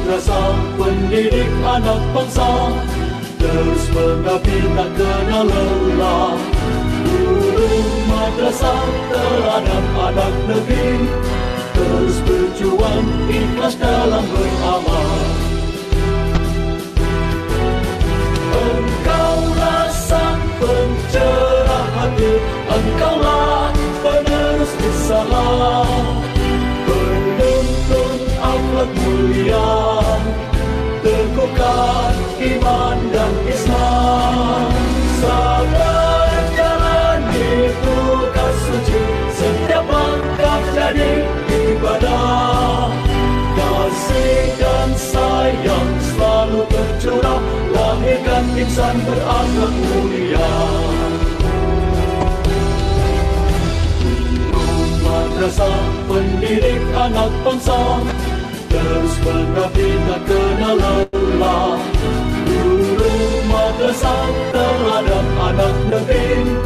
Madrasah pendidik anak bangsa, terus mengabdi tak kenal lelah. Guru madrasah terhadap anak negeri, terus berjuang ikhlas dalam beramal. Engkaulah sang pencerah hati, engkaulah penerus risalah, penuntun akhlak mulia, teguhkan iman dan Islam. Sabar jalani tugas suci, setiap langkah jadi ibadah. Kasih dan sayang selalu tercurah, lahirkan insan berakhlak mulia. Madrasah pendidik anak bangsa, terus mengabdi tak kenal lelah. Guru madrasah terhadap anak negeri,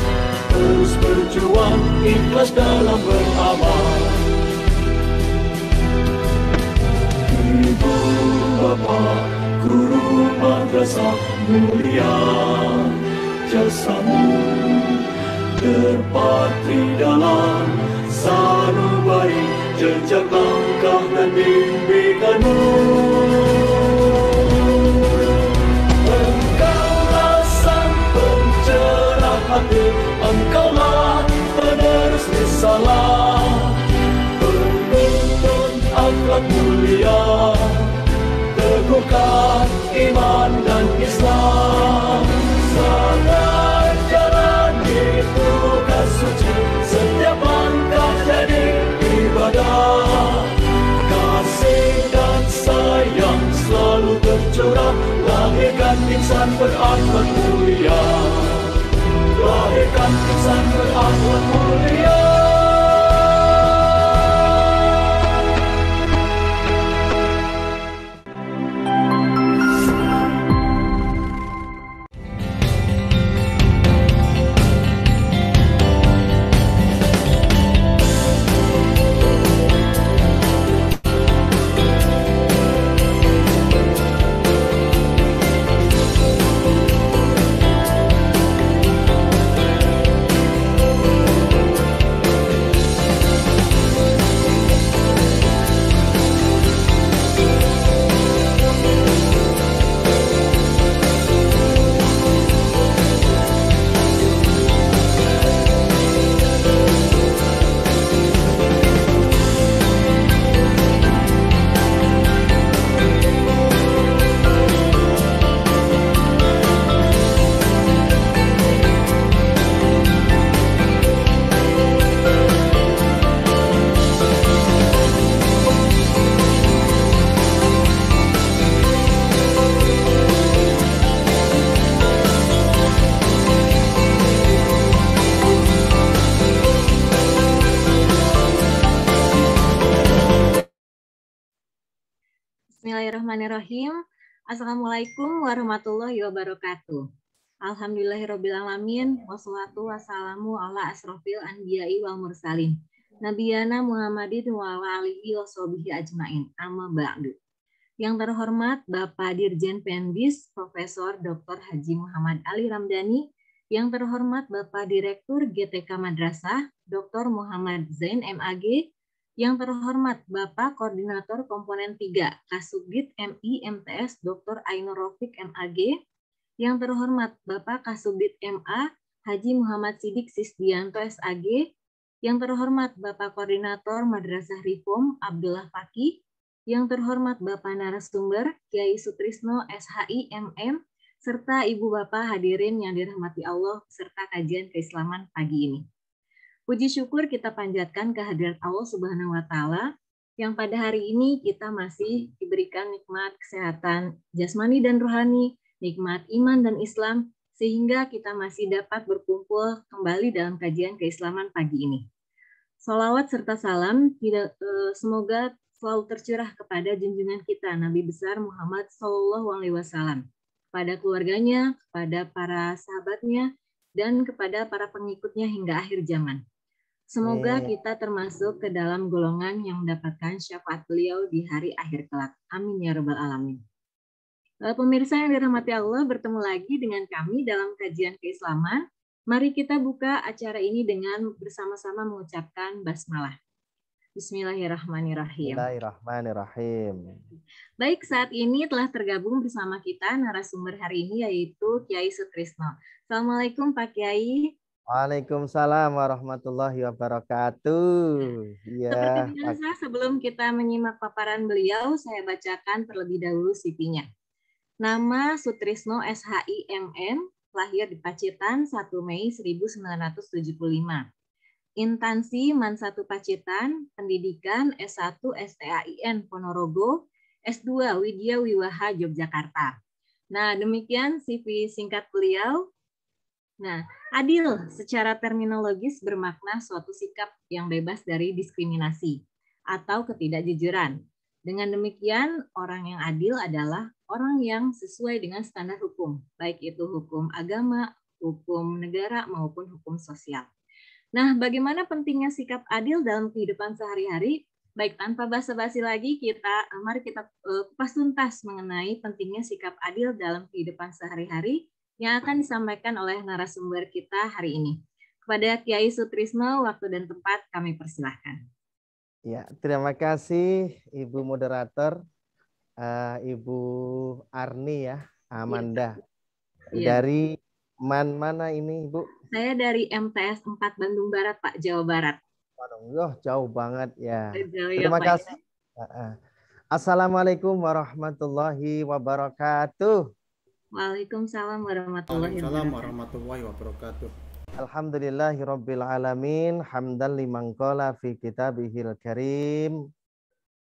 terus berjuang ikhlas dalam beramal. Ibu bapa guru madrasah mulia, jasamu terpatri dalam sanubari jejak langkah dan bimbinganmu. Engkaulah sang pencerah hati, engkaulah penerus risalah, penuntun akhlak mulia, teguhkan iman dan Islam. Sabar jalani tugas suci, setiap langkah jadi ibadah. Kasih dan sayang selalu tercurah, lahirkan insan berakhlak mulia. Lahirkan insan berakhlak mulia. Bismillahirrahmanirrahim. Assalamualaikum warahmatullahi wabarakatuh. Alhamdulillahirrabbilalamin. Wassalatu wassalamu ala asrofil anbiya'i wal mursalin. Nabiyana Muhammadin wa ala alihi wa sahbihi ajmain. Amma ba'du. Yang terhormat Bapak Dirjen Pendis Profesor Dr. Haji Muhammad Ali Ramdhani. Yang terhormat Bapak Direktur GTK Madrasah Dr. Muhammad Zain MAG. Yang terhormat Bapak Koordinator Komponen 3 Kasubdit MI MTS Dr. Ainur Rafiq MAG. Yang terhormat Bapak Kasubdit MA Haji Muhammad Sidik Sisdianto SAG. Yang terhormat Bapak Koordinator Madrasah Reform Abdullah Faki. Yang terhormat Bapak narasumber Kiai Sutrisno SHI MM serta Ibu Bapak hadirin yang dirahmati Allah serta kajian keislaman pagi ini. Puji syukur kita panjatkan kehadirat Allah Subhanahu wa Ta'ala yang pada hari ini kita masih diberikan nikmat kesehatan jasmani dan rohani, nikmat iman dan Islam, sehingga kita masih dapat berkumpul kembali dalam kajian keislaman pagi ini. Sholawat serta salam semoga selalu tercurah kepada junjungan kita Nabi besar Muhammad SAW, kepada keluarganya, kepada para sahabatnya, dan kepada para pengikutnya hingga akhir zaman. Semoga Amin. kita termasuk ke dalam golongan yang mendapatkan syafaat beliau di hari akhir kelak. Amin ya rabbal alamin. Pemirsa yang dirahmati Allah, bertemu lagi dengan kami dalam kajian keislaman. Mari kita buka acara ini dengan bersama-sama mengucapkan basmalah. Bismillahirrahmanirrahim. Bismillahirrahmanirrahim. Baik, saat ini telah tergabung bersama kita narasumber hari ini yaitu Kiai Sutrisno. Assalamualaikum Pak Kiai. Waalaikumsalam warahmatullahi wabarakatuh. Seperti Ya, biasa, sebelum kita menyimak paparan beliau, saya bacakan terlebih dahulu CV-nya. Nama Sutrisno SHI MM, lahir di Pacitan 1 Mei 1975. Intansi MAN 1 Pacitan, pendidikan S1 STAIN Ponorogo, S2 Widya Wiwaha Yogyakarta. Nah, demikian CV singkat beliau. Nah, adil secara terminologis bermakna suatu sikap yang bebas dari diskriminasi atau ketidakjujuran. Dengan demikian, orang yang adil adalah orang yang sesuai dengan standar hukum, baik itu hukum agama, hukum negara, maupun hukum sosial. Nah, bagaimana pentingnya sikap adil dalam kehidupan sehari-hari? Baik, tanpa basa-basi lagi, mari kita kupas tuntas mengenai pentingnya sikap adil dalam kehidupan sehari-hari yang akan disampaikan oleh narasumber kita hari ini. Kepada Kiai Sutrisno, waktu dan tempat kami persilahkan. ya, terima kasih Ibu Moderator, Ibu Arni ya, Amanda. Iya. Dari mana ini Ibu? Saya dari MTS 4 Bandung Barat, Pak, Jawa Barat. Waduh, jauh banget ya. Jauh Terima ya, Pak, kasih. Assalamualaikum warahmatullahi wabarakatuh. Waalaikumsalam warahmatullahi wabarakatuh. Alhamdulillahirabbil alamin, hamdan liman qala fi kitabihil karim.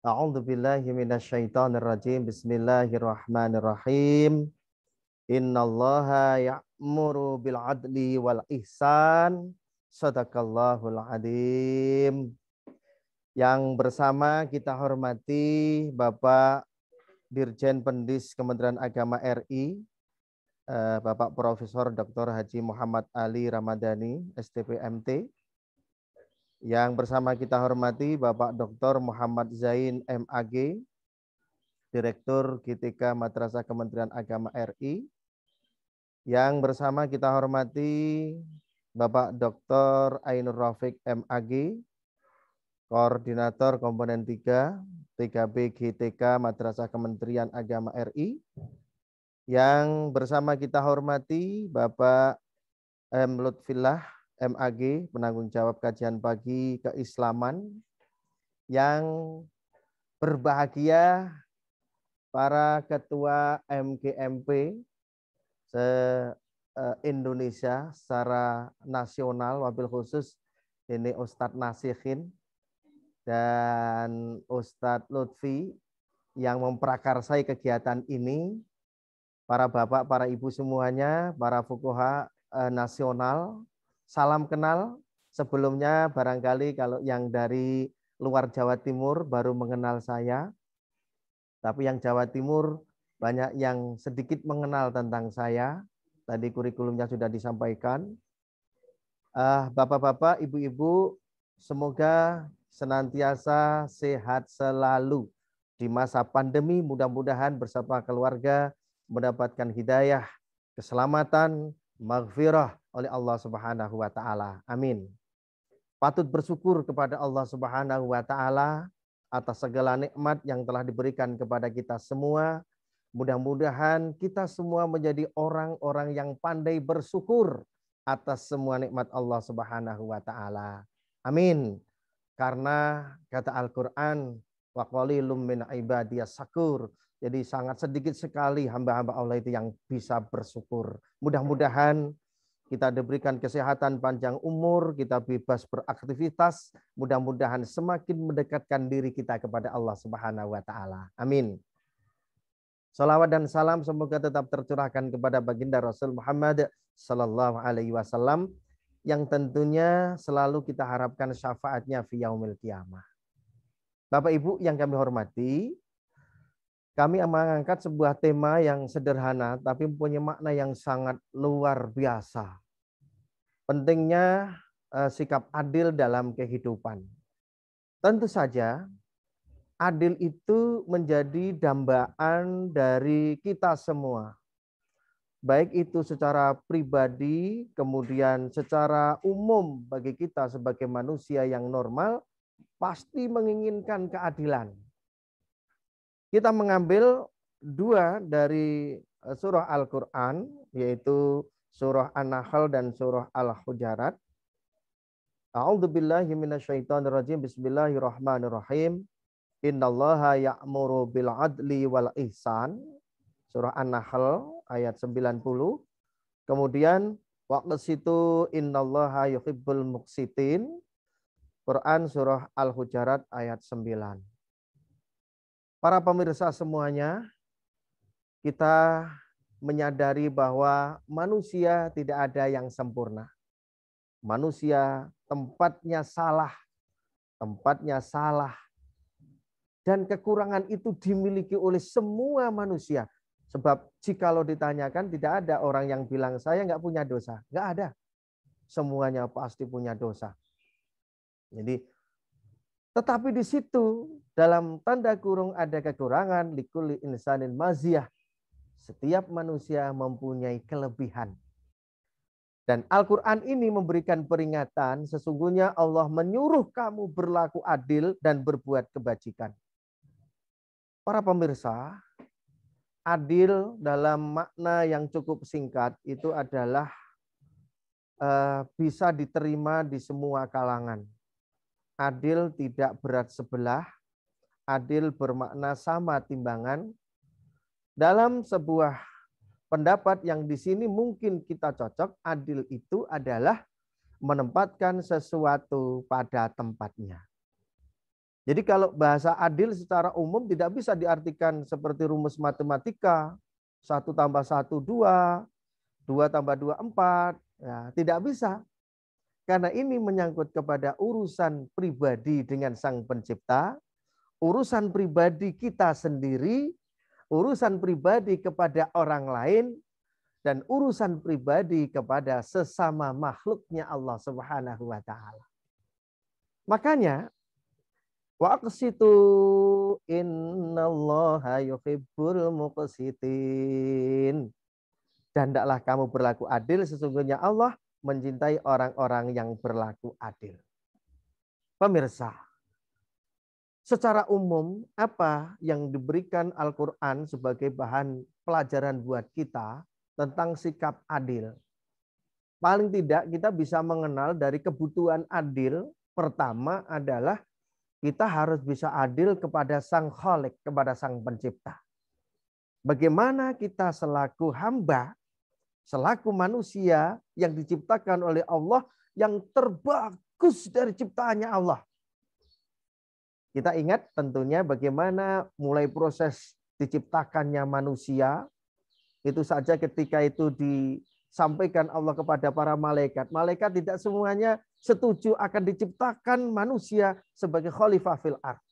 A'udzu billahi minasyaitonir rajim. Bismillahirrahmanirrahim. Innallaha ya'muru bil adli wal ihsan. Shadaqallahul adzim. Yang bersama kita hormati Bapak Dirjen Pendis Kementerian Agama RI, Bapak Profesor Dr. Haji Muhammad Ali Ramadhani, STPMT. Yang bersama kita hormati Bapak Dr. Muhammad Zain MAG, Direktur GTK Madrasah Kementerian Agama RI. Yang bersama kita hormati Bapak Dr. Ainur Rafiq MAG, Koordinator Komponen 3, 3B GTK Madrasah Kementerian Agama RI. Yang bersama kita hormati Bapak M. Lutfillah MAG, penanggung jawab kajian pagi keislaman. Yang berbahagia para ketua MGMP se-Indonesia secara nasional, wabil khusus ini Ustadz Nasihin dan Ustadz Lutfi yang memprakarsai kegiatan ini, para bapak, para ibu semuanya, para fuqaha nasional, salam kenal. Sebelumnya barangkali kalau yang dari luar Jawa Timur baru mengenal saya, tapi yang Jawa Timur banyak yang sedikit mengenal tentang saya. Tadi kurikulumnya sudah disampaikan. Bapak-bapak, ibu-ibu, semoga senantiasa sehat selalu di masa pandemi. Mudah-mudahan bersama keluarga mendapatkan hidayah, keselamatan, maghfirah oleh Allah Subhanahu wa taala. Amin. Patut bersyukur kepada Allah Subhanahu wa taala atas segala nikmat yang telah diberikan kepada kita semua. Mudah-mudahan kita semua menjadi orang-orang yang pandai bersyukur atas semua nikmat Allah Subhanahu wa taala. Amin. Karena kata Al-Qur'an, wa qalilum min ibadiyas syakur. Jadi sangat sedikit sekali hamba-hamba Allah itu yang bisa bersyukur. Mudah-mudahan kita diberikan kesehatan panjang umur, kita bebas beraktivitas, mudah-mudahan semakin mendekatkan diri kita kepada Allah Subhanahu wa taala. Amin. Salawat dan salam semoga tetap tercurahkan kepada baginda Rasul Muhammad sallallahu alaihi wasallam yang tentunya selalu kita harapkan syafaatnya fi yaumil qiyamah. Bapak Ibu yang kami hormati, kami mengangkat sebuah tema yang sederhana tapi mempunyai makna yang sangat luar biasa. Pentingnya sikap adil dalam kehidupan. Tentu saja adil itu menjadi dambaan dari kita semua. Baik itu secara pribadi, kemudian secara umum bagi kita sebagai manusia yang normal, pasti menginginkan keadilan. Kita mengambil dua dari surah Al-Quran, yaitu surah An-Nahl dan surah Al-Hujarat. A'udzubillahi minasyaitonirrajim. Bismillahirrahmanirrahim. Innallaha ya'muru bil adli wal ihsan. Surah An-Nahl ayat 90. Kemudian waqsitu innallaha yuhibbul muqsitin. Quran surah Al-Hujarat ayat 9. Para pemirsa semuanya, kita menyadari bahwa manusia tidak ada yang sempurna. Manusia tempatnya salah. Dan kekurangan itu dimiliki oleh semua manusia. Sebab jikalau ditanyakan tidak ada orang yang bilang saya nggak punya dosa. Nggak ada. Semuanya pasti punya dosa. Jadi, tetapi di situ dalam tanda kurung ada kekurangan, likulli insanin maziyah. Setiap manusia mempunyai kelebihan. Dan Al-Quran ini memberikan peringatan, sesungguhnya Allah menyuruh kamu berlaku adil dan berbuat kebajikan. Para pemirsa, adil dalam makna yang cukup singkat itu adalah bisa diterima di semua kalangan. Adil tidak berat sebelah, adil bermakna sama timbangan. Dalam sebuah pendapat yang di sini mungkin kita cocok, adil itu adalah menempatkan sesuatu pada tempatnya. Jadi kalau bahasa adil secara umum tidak bisa diartikan seperti rumus matematika, 1 + 1 2, 2 + 2 4, ya, tidak bisa. Karena ini menyangkut kepada urusan pribadi dengan Sang Pencipta, urusan pribadi kita sendiri, urusan pribadi kepada orang lain, dan urusan pribadi kepada sesama makhluknya Allah Subhanahu wa taala. Makanya waqsitu innallaha yuhibbul muqsitin. Dan hendaklah kamu berlaku adil, sesungguhnya Allah mencintai orang-orang yang berlaku adil. Pemirsa, secara umum apa yang diberikan Al-Quran sebagai bahan pelajaran buat kita tentang sikap adil? Paling tidak kita bisa mengenal dari kebutuhan adil. Pertama adalah kita harus bisa adil kepada Sang Khalik, kepada Sang Pencipta. Bagaimana kita selaku hamba, selaku manusia yang diciptakan oleh Allah, yang terbagus dari ciptaannya Allah. Kita ingat tentunya bagaimana mulai proses diciptakannya manusia, itu saja ketika itu disampaikan Allah kepada para malaikat. Malaikat tidak semuanya setuju akan diciptakan manusia sebagai khalifah fil ardh.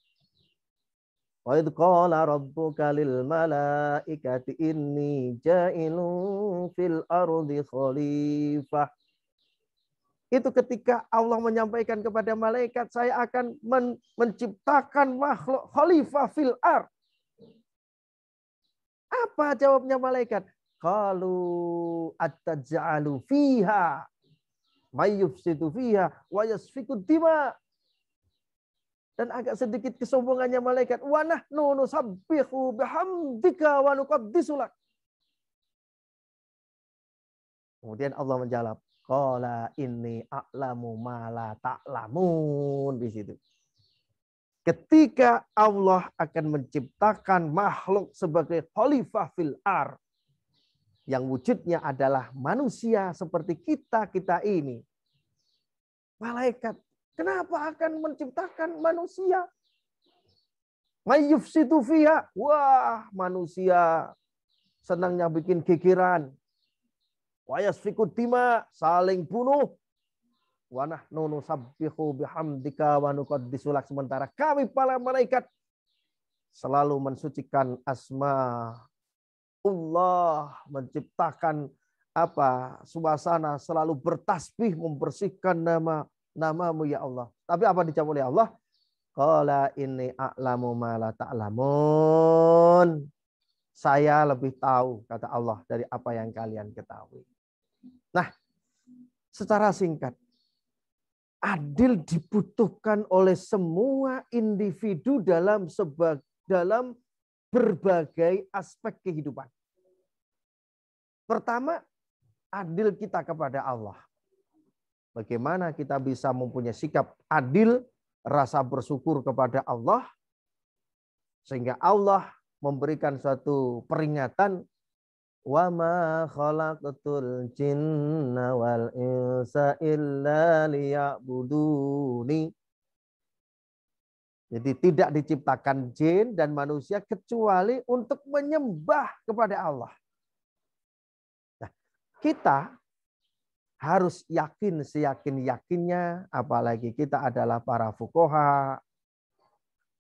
Wa idh qala rabbuka lil malaikati inni ja'ilun fil ardi khalifah. Itu ketika Allah menyampaikan kepada malaikat, saya akan menciptakan makhluk khalifah fil ardh. Apa jawabnya malaikat? Qalu attaj'alu fiha may yufsidu fiha wa yasfiku dima. Dan agak sedikit kesombongannya malaikat, wa nahnu nusabbihu bihamdika wa nuqaddisu lak. Kemudian Allah menjawab, qala inni a'lamu ma la ta'lamun. Di situ ketika Allah akan menciptakan makhluk sebagai khalifah fil ardh, yang wujudnya adalah manusia seperti kita ini. Malaikat, kenapa akan menciptakan manusia? Mayyufsidu fiha. Wah, manusia senangnya bikin gegeran. Wa yasfiku dima, saling bunuh. Wa nahnu nusabbihu bihamdika wa nuqaddisu lak. Sementara kami para malaikat selalu mensucikan asma Allah, menciptakan suasana selalu bertasbih membersihkan namamu ya Allah. Tapi apa dijawab oleh Allah? Qala inni a'lamu ma la ta'lamun. Saya lebih tahu, kata Allah, dari apa yang kalian ketahui. Nah, secara singkat, adil dibutuhkan oleh semua individu dalam berbagai aspek kehidupan. Pertama, adil kita kepada Allah. Bagaimana kita bisa mempunyai sikap adil, rasa bersyukur kepada Allah, sehingga Allah memberikan suatu peringatan, wa ma khalaqatul jinna wal insa illa liya'buduni. Jadi tidak diciptakan jin dan manusia kecuali untuk menyembah kepada Allah. Nah, kita harus yakin seyakin-yakinnya, apalagi kita adalah para fuqaha,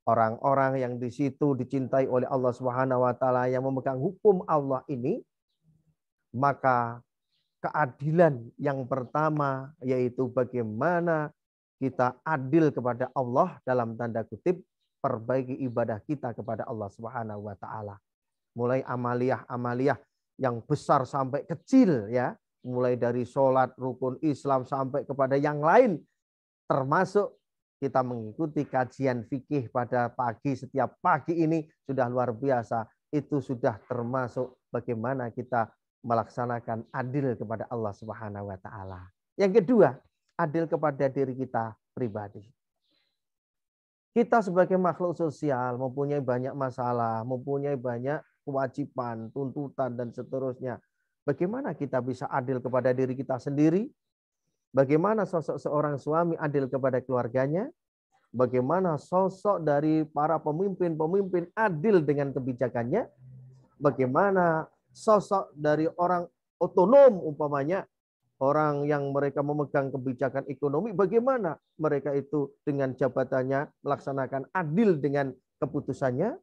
orang-orang yang di situ dicintai oleh Allah Subhanahu wa taala yang memegang hukum Allah ini, maka keadilan yang pertama yaitu bagaimana kita adil kepada Allah, dalam tanda kutip perbaiki ibadah kita kepada Allah Subhanahu wa taala. Mulai amaliyah-amaliyah yang besar sampai kecil ya, mulai dari sholat, rukun Islam sampai kepada yang lain, termasuk kita mengikuti kajian fikih pada pagi, setiap pagi ini sudah luar biasa. Itu sudah termasuk bagaimana kita melaksanakan adil kepada Allah Subhanahu wa taala. Yang kedua, adil kepada diri kita pribadi. Kita sebagai makhluk sosial mempunyai banyak masalah, mempunyai banyak kewajiban, tuntutan dan seterusnya. Bagaimana kita bisa adil kepada diri kita sendiri? Bagaimana sosok seorang suami adil kepada keluarganya? Bagaimana sosok dari para pemimpin-pemimpin adil dengan kebijakannya? Bagaimana sosok dari orang otonom umpamanya, orang yang mereka memegang kebijakan ekonomi, bagaimana mereka itu dengan jabatannya melaksanakan adil dengan keputusannya?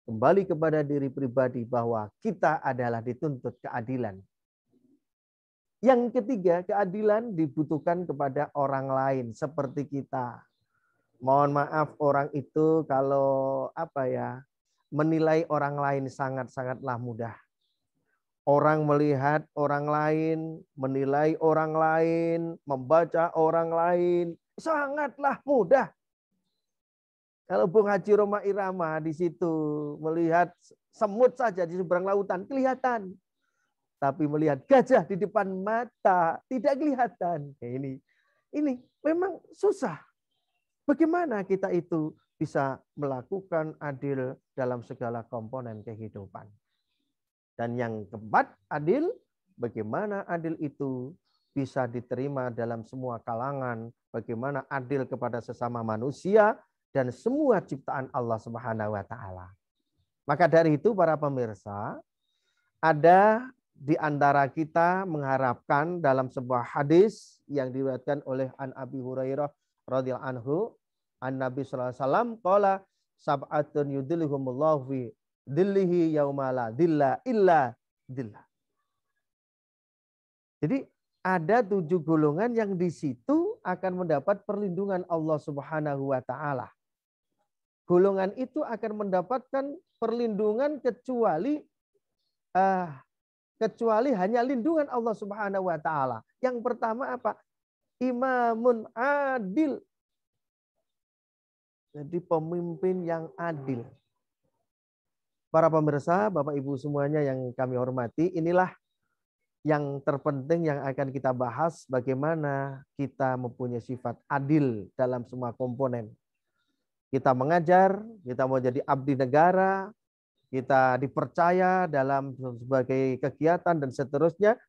Kembali kepada diri pribadi bahwa kita adalah dituntut keadilan. Yang ketiga, keadilan dibutuhkan kepada orang lain seperti kita. Mohon maaf, orang itu kalau menilai orang lain sangat-sangatlah mudah. Orang melihat orang lain, menilai orang lain, membaca orang lain, sangatlah mudah. Kalau Bung Haji Roma Irama di situ melihat semut saja di seberang lautan kelihatan. Tapi melihat gajah di depan mata tidak kelihatan. Ini memang susah. Bagaimana kita itu bisa melakukan adil dalam segala komponen kehidupan. Dan yang keempat, adil, bagaimana adil itu bisa diterima dalam semua kalangan, bagaimana adil kepada sesama manusia dan semua ciptaan Allah Subhanahu wa taala. Maka dari itu para pemirsa, ada di antara kita mengharapkan dalam sebuah hadis yang diriwayatkan oleh An Abi Hurairah radhiyallahu anhu, an Nabi sallallahu alaihi wasallam qala sab'atun yudhilluhumullahu fi dhillihi yauma la dhilla illa dhillah. Jadi ada 7 golongan yang di situ akan mendapat perlindungan Allah Subhanahu wa taala. Golongan itu akan mendapatkan perlindungan kecuali hanya lindungan Allah Subhanahu wa taala. Yang pertama apa? Imamun adil. Jadi pemimpin yang adil. Para pemirsa, Bapak Ibu semuanya yang kami hormati, inilah yang terpenting yang akan kita bahas, bagaimana kita mempunyai sifat adil dalam semua komponen. Kita mengajar, kita mau jadi abdi negara, kita dipercaya dalam sebagai kegiatan dan seterusnya.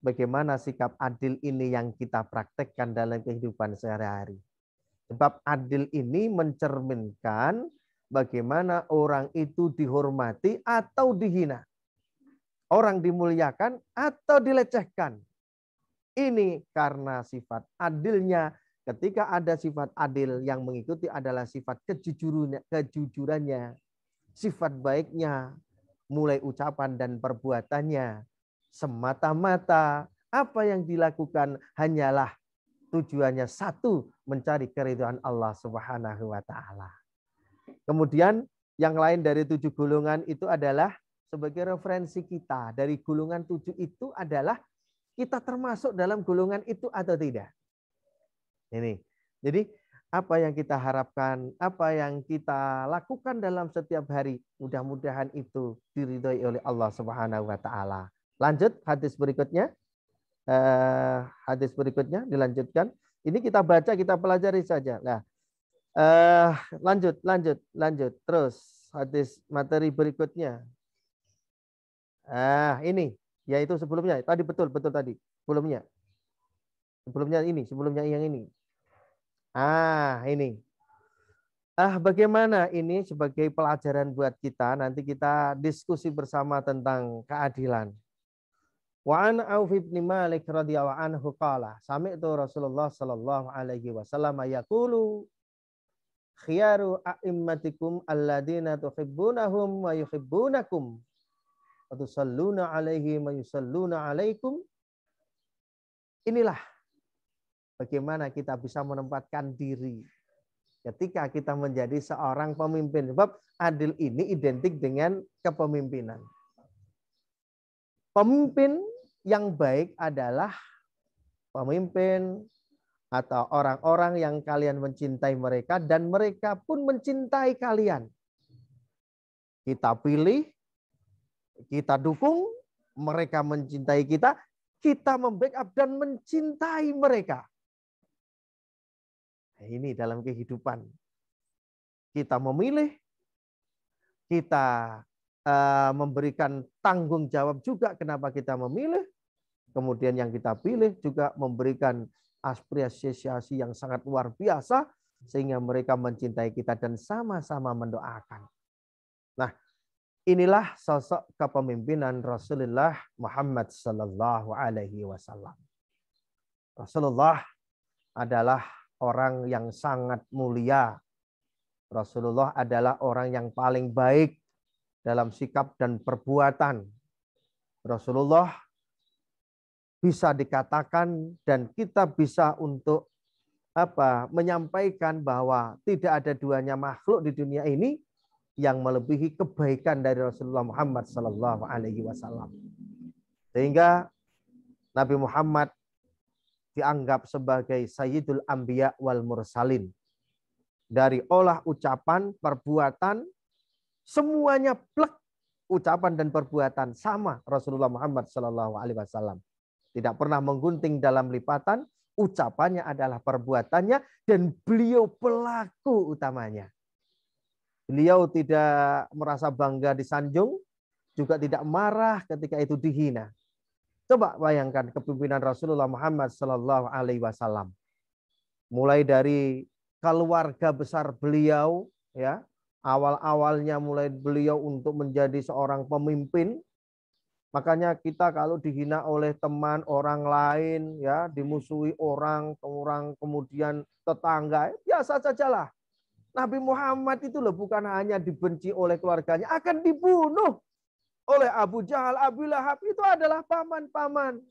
Bagaimana sikap adil ini yang kita praktekkan dalam kehidupan sehari-hari. Sebab adil ini mencerminkan bagaimana orang itu dihormati atau dihina. Orang dimuliakan atau dilecehkan. Ini karena sifat adilnya. Ketika ada sifat adil, yang mengikuti adalah sifat kejujurannya. Sifat baiknya, mulai ucapan dan perbuatannya. semata-mata apa yang dilakukan hanyalah tujuannya satu, mencari keridhaan Allah Subhanahu wa taala. Kemudian yang lain dari 7 golongan itu adalah sebagai referensi kita. Dari golongan 7 itu adalah kita termasuk dalam golongan itu atau tidak. Ini. Jadi apa yang kita harapkan, apa yang kita lakukan dalam setiap hari, mudah-mudahan itu diridhoi oleh Allah Subhanahu wa taala. Lanjut hadis berikutnya. Hadis berikutnya dilanjutkan. Ini kita baca, kita pelajari saja. Nah, lanjut. Terus hadis materi berikutnya. Ini yaitu sebelumnya. Tadi betul tadi. Sebelumnya yang ini. Ini. Bagaimana ini sebagai pelajaran buat kita, nanti kita diskusi bersama tentang keadilan. Wa an Auf bin Malik radhiyallahu anhu qala sami'tu Rasulullah sallallahu alaihi wasallam yaqulu khiyaru a'immatikum alladziina tuhibbunahum wa yuhibbunakum wa tusalluna alaihi wa yusalluna alaikum. Inilah bagaimana kita bisa menempatkan diri ketika kita menjadi seorang pemimpin. Sebab adil ini identik dengan kepemimpinan. Pemimpin yang baik adalah pemimpin atau orang-orang yang kalian mencintai mereka dan mereka pun mencintai kalian. Kita pilih, kita dukung, mereka mencintai kita, kita membackup dan mencintai mereka. Ini dalam kehidupan. Kita memilih, kita memberikan tanggung jawab juga kenapa kita memilih. Kemudian yang kita pilih juga memberikan apresiasi yang sangat luar biasa sehingga mereka mencintai kita dan sama-sama mendoakan. Nah, inilah sosok kepemimpinan Rasulullah Muhammad sallallahu alaihi wasallam. Rasulullah adalah orang yang sangat mulia. Rasulullah adalah orang yang paling baik dalam sikap dan perbuatan. Rasulullah bisa dikatakan dan kita bisa untuk menyampaikan bahwa tidak ada duanya makhluk di dunia ini yang melebihi kebaikan dari Rasulullah Muhammad sallallahu alaihi wasallam. Sehingga Nabi Muhammad dianggap sebagai Sayyidul Anbiya wal Mursalin. Dari olah ucapan, perbuatan, semuanya plek, ucapan dan perbuatan sama Rasulullah Muhammad sallallahu alaihi wasallam. Tidak pernah menggunting dalam lipatan, ucapannya adalah perbuatannya dan beliau pelaku utamanya. Beliau tidak merasa bangga disanjung, juga tidak marah ketika itu dihina. Coba bayangkan kepemimpinan Rasulullah Muhammad sallallahu alaihi wasallam. Mulai dari keluarga besar beliau, ya, awal-awalnya mulai beliau untuk menjadi seorang pemimpin. Makanya kita kalau dihina oleh teman orang lain, ya, dimusuhi orang kemudian tetangga, biasa sajalah. Nabi Muhammad itu loh bukan hanya dibenci oleh keluarganya, akan dibunuh oleh Abu Jahal, Abu Lahab, itu adalah paman-paman.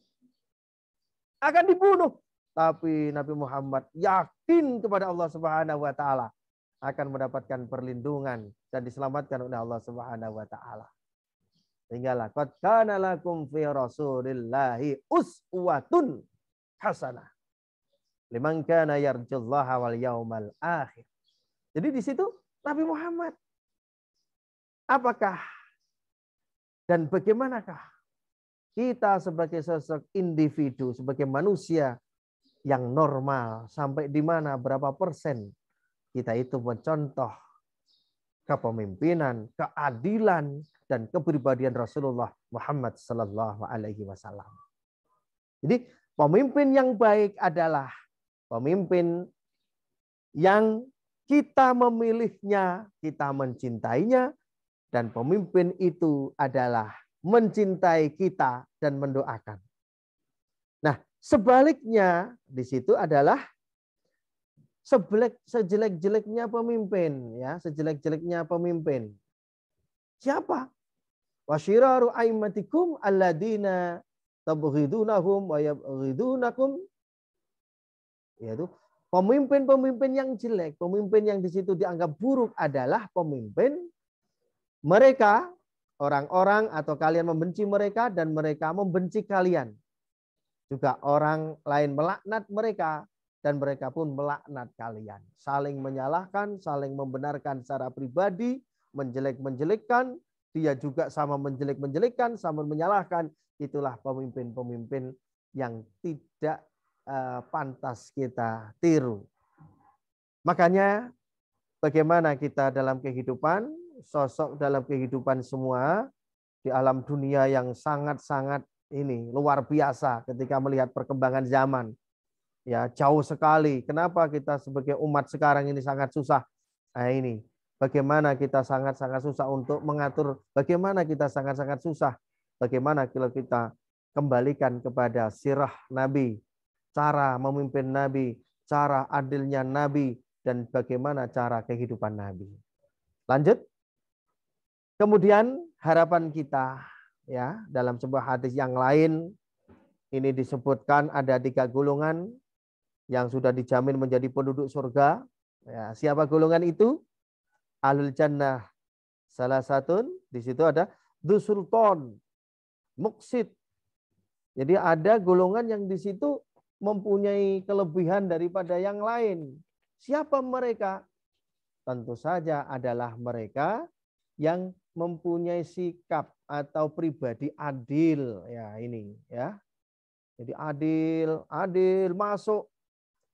Akan dibunuh. Tapi Nabi Muhammad yakin kepada Allah Subhanahu wa taala akan mendapatkan perlindungan dan diselamatkan oleh Allah Subhanahu wa taala. Sehingga laqad kana lakum fi Rasulillahi uswatun hasanah liman kana yarjullaha wal yaumal akhir. Jadi di situ Nabi Muhammad, apakah dan bagaimanakah kita sebagai sosok individu, sebagai manusia yang normal, sampai di mana berapa persen kita itu mencontoh kepemimpinan, keadilan, dan kepribadian Rasulullah Muhammad sallallahu alaihi wasallam. Jadi pemimpin yang baik adalah pemimpin yang kita memilihnya, kita mencintainya, dan pemimpin itu adalah mencintai kita dan mendoakan. Nah, sebaliknya di situ adalah sejelek-jeleknya pemimpin, ya, sejelek-jeleknya pemimpin. Siapa? Wasyiraru a'immatikum alladzina tabghidunahum wa yabghidunakum, yaitu pemimpin-pemimpin yang jelek, pemimpin yang di situ dianggap buruk adalah pemimpin mereka, orang-orang atau kalian membenci mereka dan mereka membenci kalian. Juga orang lain melaknat mereka dan mereka pun melaknat kalian. Saling menyalahkan, saling membenarkan secara pribadi, menjelek-menjelekkan, dia juga sama menjelek-menjelekkan, sama menyalahkan. Itulah pemimpin-pemimpin yang tidak pantas kita tiru. Makanya bagaimana kita dalam kehidupan, sosok dalam kehidupan semua di alam dunia yang sangat-sangat ini luar biasa ketika melihat perkembangan zaman. Ya, jauh sekali. Kenapa kita sebagai umat sekarang ini sangat susah? Nah, ini bagaimana kita sangat-sangat susah untuk mengatur, bagaimana kita sangat-sangat susah. Bagaimana kalau kita kembalikan kepada sirah Nabi, cara memimpin Nabi, cara adilnya Nabi, dan bagaimana cara kehidupan Nabi. Lanjut. Kemudian harapan kita ya dalam sebuah hadis yang lain ini disebutkan ada 3 golongan yang sudah dijamin menjadi penduduk surga. Ya, siapa golongan itu? Ahlul jannah. Salah satu di situ ada Dusulton, Muksid. Jadi ada golongan yang di situ mempunyai kelebihan daripada yang lain. Siapa mereka? Tentu saja adalah mereka yang mempunyai sikap atau pribadi adil. Ya ini ya. Jadi adil masuk.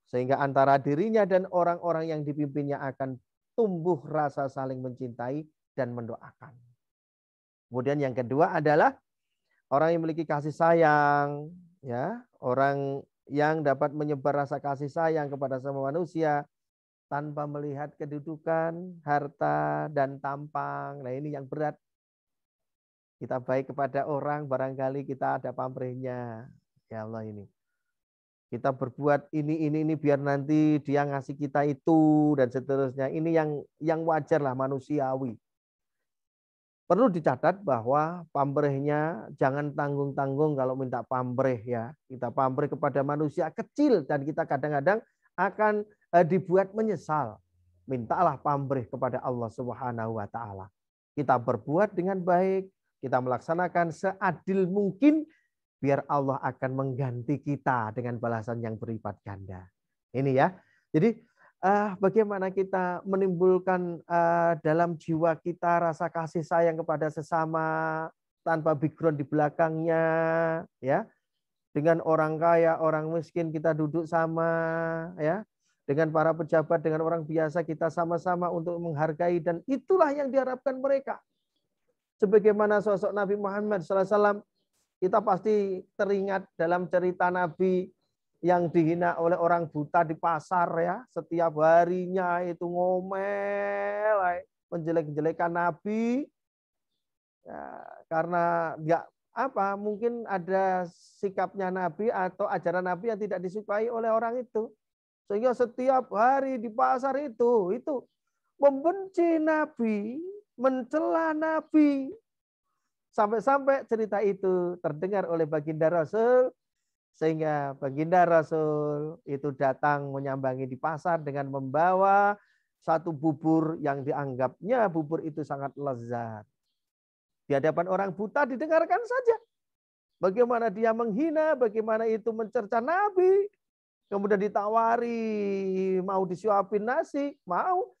Sehingga antara dirinya dan orang-orang yang dipimpinnya akan tumbuh rasa saling mencintai dan mendoakan. Kemudian yang kedua adalah orang yang memiliki kasih sayang. Ya, orang yang dapat menyebar rasa kasih sayang kepada semua manusia tanpa melihat kedudukan, harta, dan tampang. Nah ini yang berat. Kita baik kepada orang, barangkali kita ada pamrihnya. Ya Allah ini. Kita berbuat ini biar nanti dia ngasih kita itu dan seterusnya. Ini yang wajar lah, manusiawi. Perlu dicatat bahwa pamrihnya jangan tanggung-tanggung kalau minta pamrih ya. Kita pamrih kepada manusia kecil dan kita kadang-kadang akan dibuat menyesal. Mintalah pamrih kepada Allah Subhanahu wa taala. Kita berbuat dengan baik, kita melaksanakan seadil mungkin biar Allah akan mengganti kita dengan balasan yang berlipat ganda. Ini ya. Jadi bagaimana kita menimbulkan dalam jiwa kita rasa kasih sayang kepada sesama tanpa background di belakangnya ya. Dengan orang kaya, orang miskin kita duduk sama ya. Dengan para pejabat, dengan orang biasa kita sama-sama untuk menghargai dan itulah yang diharapkan mereka. Sebagaimana sosok Nabi Muhammad SAW, kita pasti teringat dalam cerita Nabi yang dihina oleh orang buta di pasar ya. Setiap harinya itu ngomel, menjelek-jelekan Nabi. Ya, karena enggak mungkin ada sikapnya Nabi atau ajaran Nabi yang tidak disukai oleh orang itu. Sehingga setiap hari di pasar itu membenci Nabi, mencela Nabi. Sampai-sampai cerita itu terdengar oleh baginda Rasul. Sehingga baginda Rasul itu datang menyambangi di pasar dengan membawa satu bubur yang dianggapnya bubur itu sangat lezat. Di hadapan orang buta didengarkan saja. Bagaimana dia menghina, bagaimana itu mencerca Nabi. Kemudian ditawari, mau disuapin nasi, mau.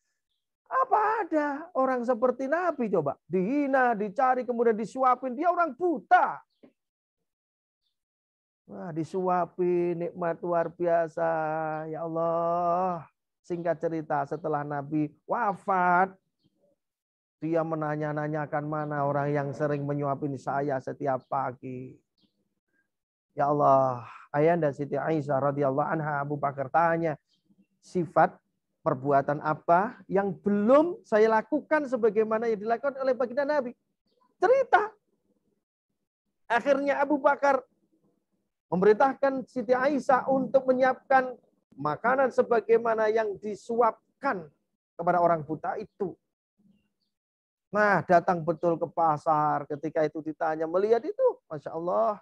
Apa ada orang seperti Nabi coba? Dihina, dicari, kemudian disuapin. Dia orang buta. Wah, disuapin, nikmat luar biasa. Ya Allah. Singkat cerita, setelah Nabi wafat, dia menanya-nanyakan mana orang yang sering menyuapin saya setiap pagi. Ya Allah, Ayahanda Siti Aisyah radhiyallahu anha, Abu Bakar tanya, sifat perbuatan apa yang belum saya lakukan sebagaimana yang dilakukan oleh baginda Nabi? Cerita. Akhirnya Abu Bakar memerintahkan Siti Aisyah untuk menyiapkan makanan sebagaimana yang disuapkan kepada orang buta itu. Nah, datang betul ke pasar. Ketika itu ditanya, melihat itu, Masya Allah,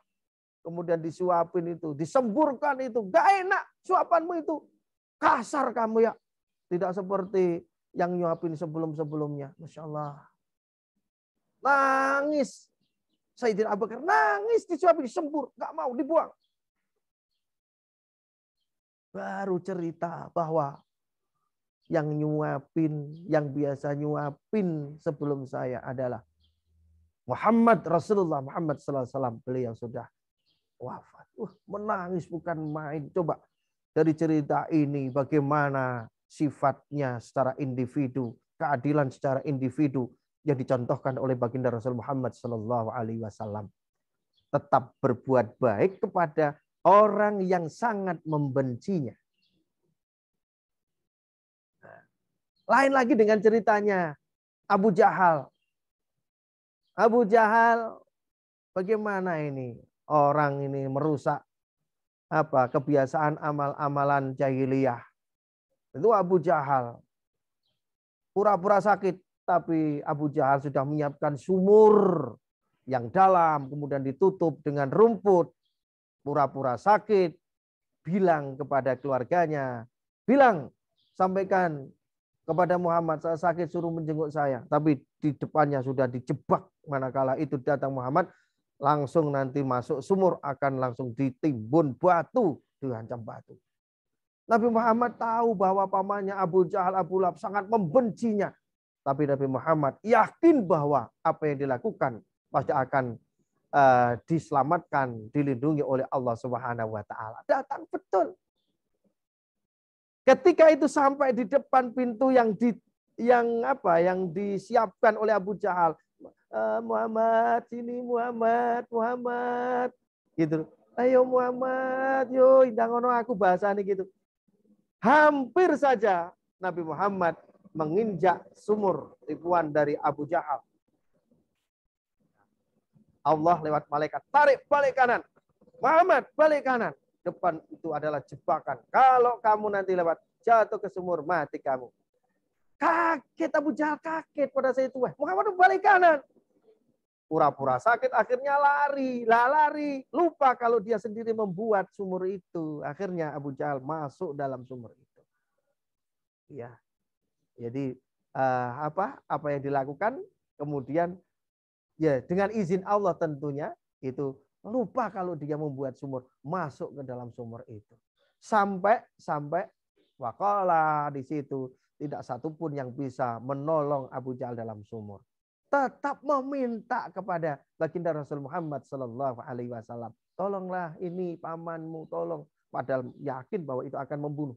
kemudian disuapin itu, disemburkan itu, gak enak suapanmu itu. Kasar kamu ya. Tidak seperti yang nyuapin sebelum-sebelumnya. Masya Allah. Nangis. Sayyidina Abu Bakar nangis disuapin, disembur. Gak mau dibuang. Baru cerita bahwa yang nyuapin, yang biasa nyuapin sebelum saya adalah Muhammad Rasulullah Muhammad sallallahu alaihi wasallam. Beliau sudah wafat. Menangis bukan main. Coba dari cerita ini bagaimana sifatnya secara individu, keadilan secara individu yang dicontohkan oleh baginda Rasul Muhammad sallallahu alaihi wasallam. Tetap berbuat baik kepada orang yang sangat membencinya. Lain lagi dengan ceritanya Abu Jahal. Abu Jahal bagaimana ini orang ini merusak kebiasaan amal-amalan jahiliyah. Itu Abu Jahal. Pura-pura sakit, tapi Abu Jahal sudah menyiapkan sumur yang dalam, kemudian ditutup dengan rumput. Pura-pura sakit, bilang kepada keluarganya, sampaikan kepada Muhammad, saya sakit suruh menjenguk saya. Tapi di depannya sudah dijebak, manakala itu datang Muhammad, langsung nanti masuk sumur, akan langsung ditimbun batu, dihancam batu. Nabi Muhammad tahu bahwa pamannya Abu Jahal, Abu Lahab sangat membencinya. Tapi Nabi Muhammad yakin bahwa apa yang dilakukan pasti akan diselamatkan, dilindungi oleh Allah Subhanahu wa taala. Datang betul. Ketika itu sampai di depan pintu yang disiapkan oleh Abu Jahal, Muhammad, sini Muhammad, gitu. Ayo Muhammad, yo indangono aku bahasane gitu. Hampir saja Nabi Muhammad menginjak sumur tipuan dari Abu Jahal. Allah lewat malaikat, tarik balik kanan. Muhammad, balik kanan. Depan itu adalah jebakan. Kalau kamu nanti lewat, jatuh ke sumur, mati kamu. Kaget Abu Jahal, kaget pada saat itu. Muhammad balik kanan. Pura-pura sakit, akhirnya lari. Lupa kalau dia sendiri membuat sumur itu. Akhirnya Abu Jahal masuk dalam sumur itu. Ya, jadi apa yang dilakukan? Kemudian ya dengan izin Allah tentunya itu lupa kalau dia membuat sumur, masuk ke dalam sumur itu. Sampai waqala di situ tidak satupun yang bisa menolong Abu Jahal dalam sumur. Tetap meminta kepada baginda Rasul Muhammad sallallahu alaihi wasallam, tolonglah ini pamanmu, tolong. Padahal yakin bahwa itu akan membunuh.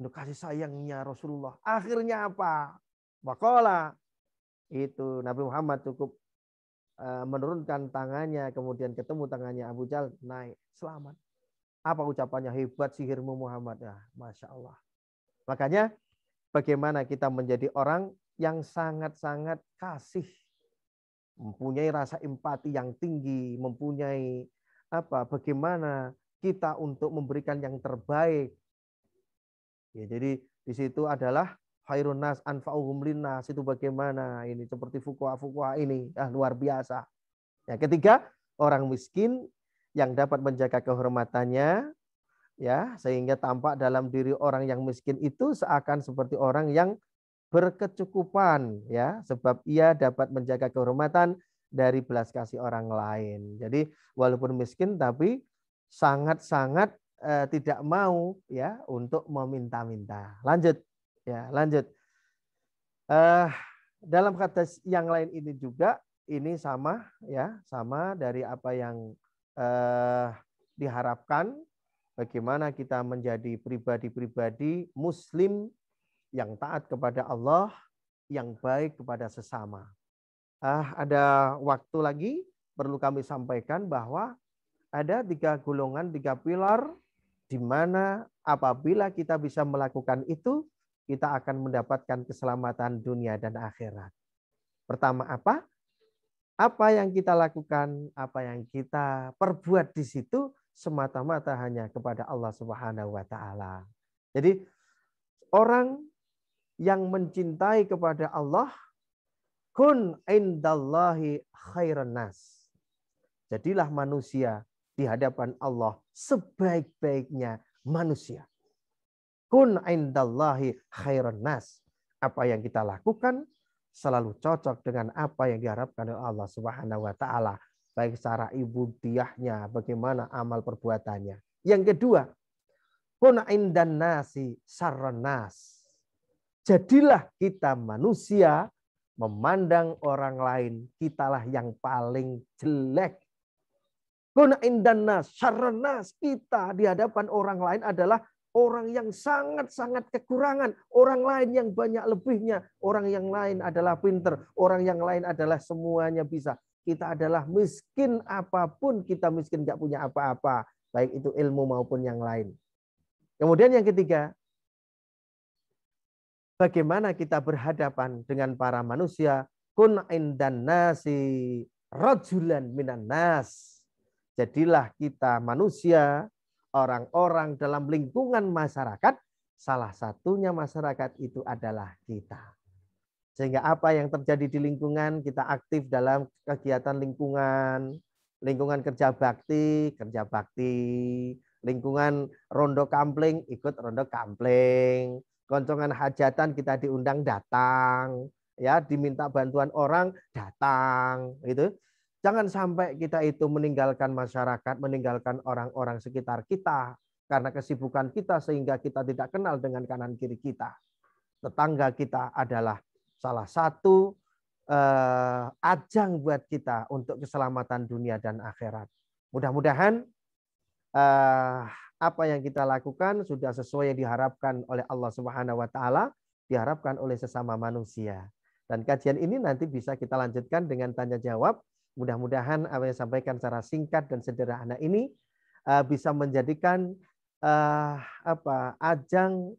Untuk kasih sayangnya Rasulullah. Akhirnya apa? Waqala itu Nabi Muhammad cukup menurunkan tangannya, kemudian ketemu tangannya Abu Jahal, naik, selamat. Apa ucapannya? Hebat sihirmu Muhammad. Ya, Masya Allah. Makanya bagaimana kita menjadi orang yang sangat-sangat kasih, mempunyai rasa empati yang tinggi, mempunyai bagaimana kita untuk memberikan yang terbaik. Ya, jadi di situ adalah khairun nas anfa'uhum linnas, itu bagaimana ini seperti fuqaha ini luar biasa. Yang ketiga, orang miskin yang dapat menjaga kehormatannya, ya, sehingga tampak dalam diri orang yang miskin itu seakan seperti orang yang berkecukupan, ya, sebab ia dapat menjaga kehormatan dari belas kasih orang lain. Jadi walaupun miskin tapi sangat-sangat tidak mau, ya, untuk meminta-minta. Lanjut. Ya, lanjut. Dalam hadis yang lain ini juga ini sama, ya, sama dari apa yang diharapkan, bagaimana kita menjadi pribadi-pribadi Muslim yang taat kepada Allah, yang baik kepada sesama. Ada waktu lagi perlu kami sampaikan bahwa ada 3 golongan, 3 pilar, di mana apabila kita bisa melakukan itu, kita akan mendapatkan keselamatan dunia dan akhirat. Pertama apa? Apa yang kita lakukan, apa yang kita perbuat di situ semata-mata hanya kepada Allah Subhanahu wa taala. Jadi orang yang mencintai kepada Allah, kun indallahi khairan nas. Jadilah manusia di hadapan Allah sebaik-baiknya manusia. Kun indallahi khairan nas. Apa yang kita lakukan selalu cocok dengan apa yang diharapkan oleh Allah Subhanahu wa taala, baik secara ibudiyahnya, bagaimana amal perbuatannya. Yang kedua, kun indan nasi sarran nas. Jadilah kita manusia memandang orang lain kitalah yang paling jelek. Kun indan nas sarran nas, kita di hadapan orang lain adalah orang yang sangat-sangat kekurangan. Orang lain yang banyak lebihnya. Orang yang lain adalah pinter. Orang yang lain adalah semuanya bisa. Kita adalah miskin apapun. Kita miskin gak punya apa-apa. Baik itu ilmu maupun yang lain. Kemudian yang ketiga. Bagaimana kita berhadapan dengan para manusia. Kun indan nasi rajulan minan nas. Jadilah kita manusia, orang-orang dalam lingkungan masyarakat, salah satunya masyarakat itu adalah kita. Sehingga apa yang terjadi di lingkungan, kita aktif dalam kegiatan lingkungan kerja bakti, lingkungan rondo kampling, ikut rondo kampling, koncongan hajatan kita diundang datang, ya diminta bantuan orang datang, gitu. Jangan sampai kita itu meninggalkan masyarakat, meninggalkan orang-orang sekitar kita karena kesibukan kita sehingga kita tidak kenal dengan kanan kiri kita. Tetangga kita adalah salah satu ajang buat kita untuk keselamatan dunia dan akhirat. Mudah-mudahan apa yang kita lakukan sudah sesuai yang diharapkan oleh Allah Subhanahu wa taala, diharapkan oleh sesama manusia. Dan kajian ini nanti bisa kita lanjutkan dengan tanya jawab. Mudah-mudahan apa yang disampaikan secara singkat dan sederhana ini bisa menjadikan ajang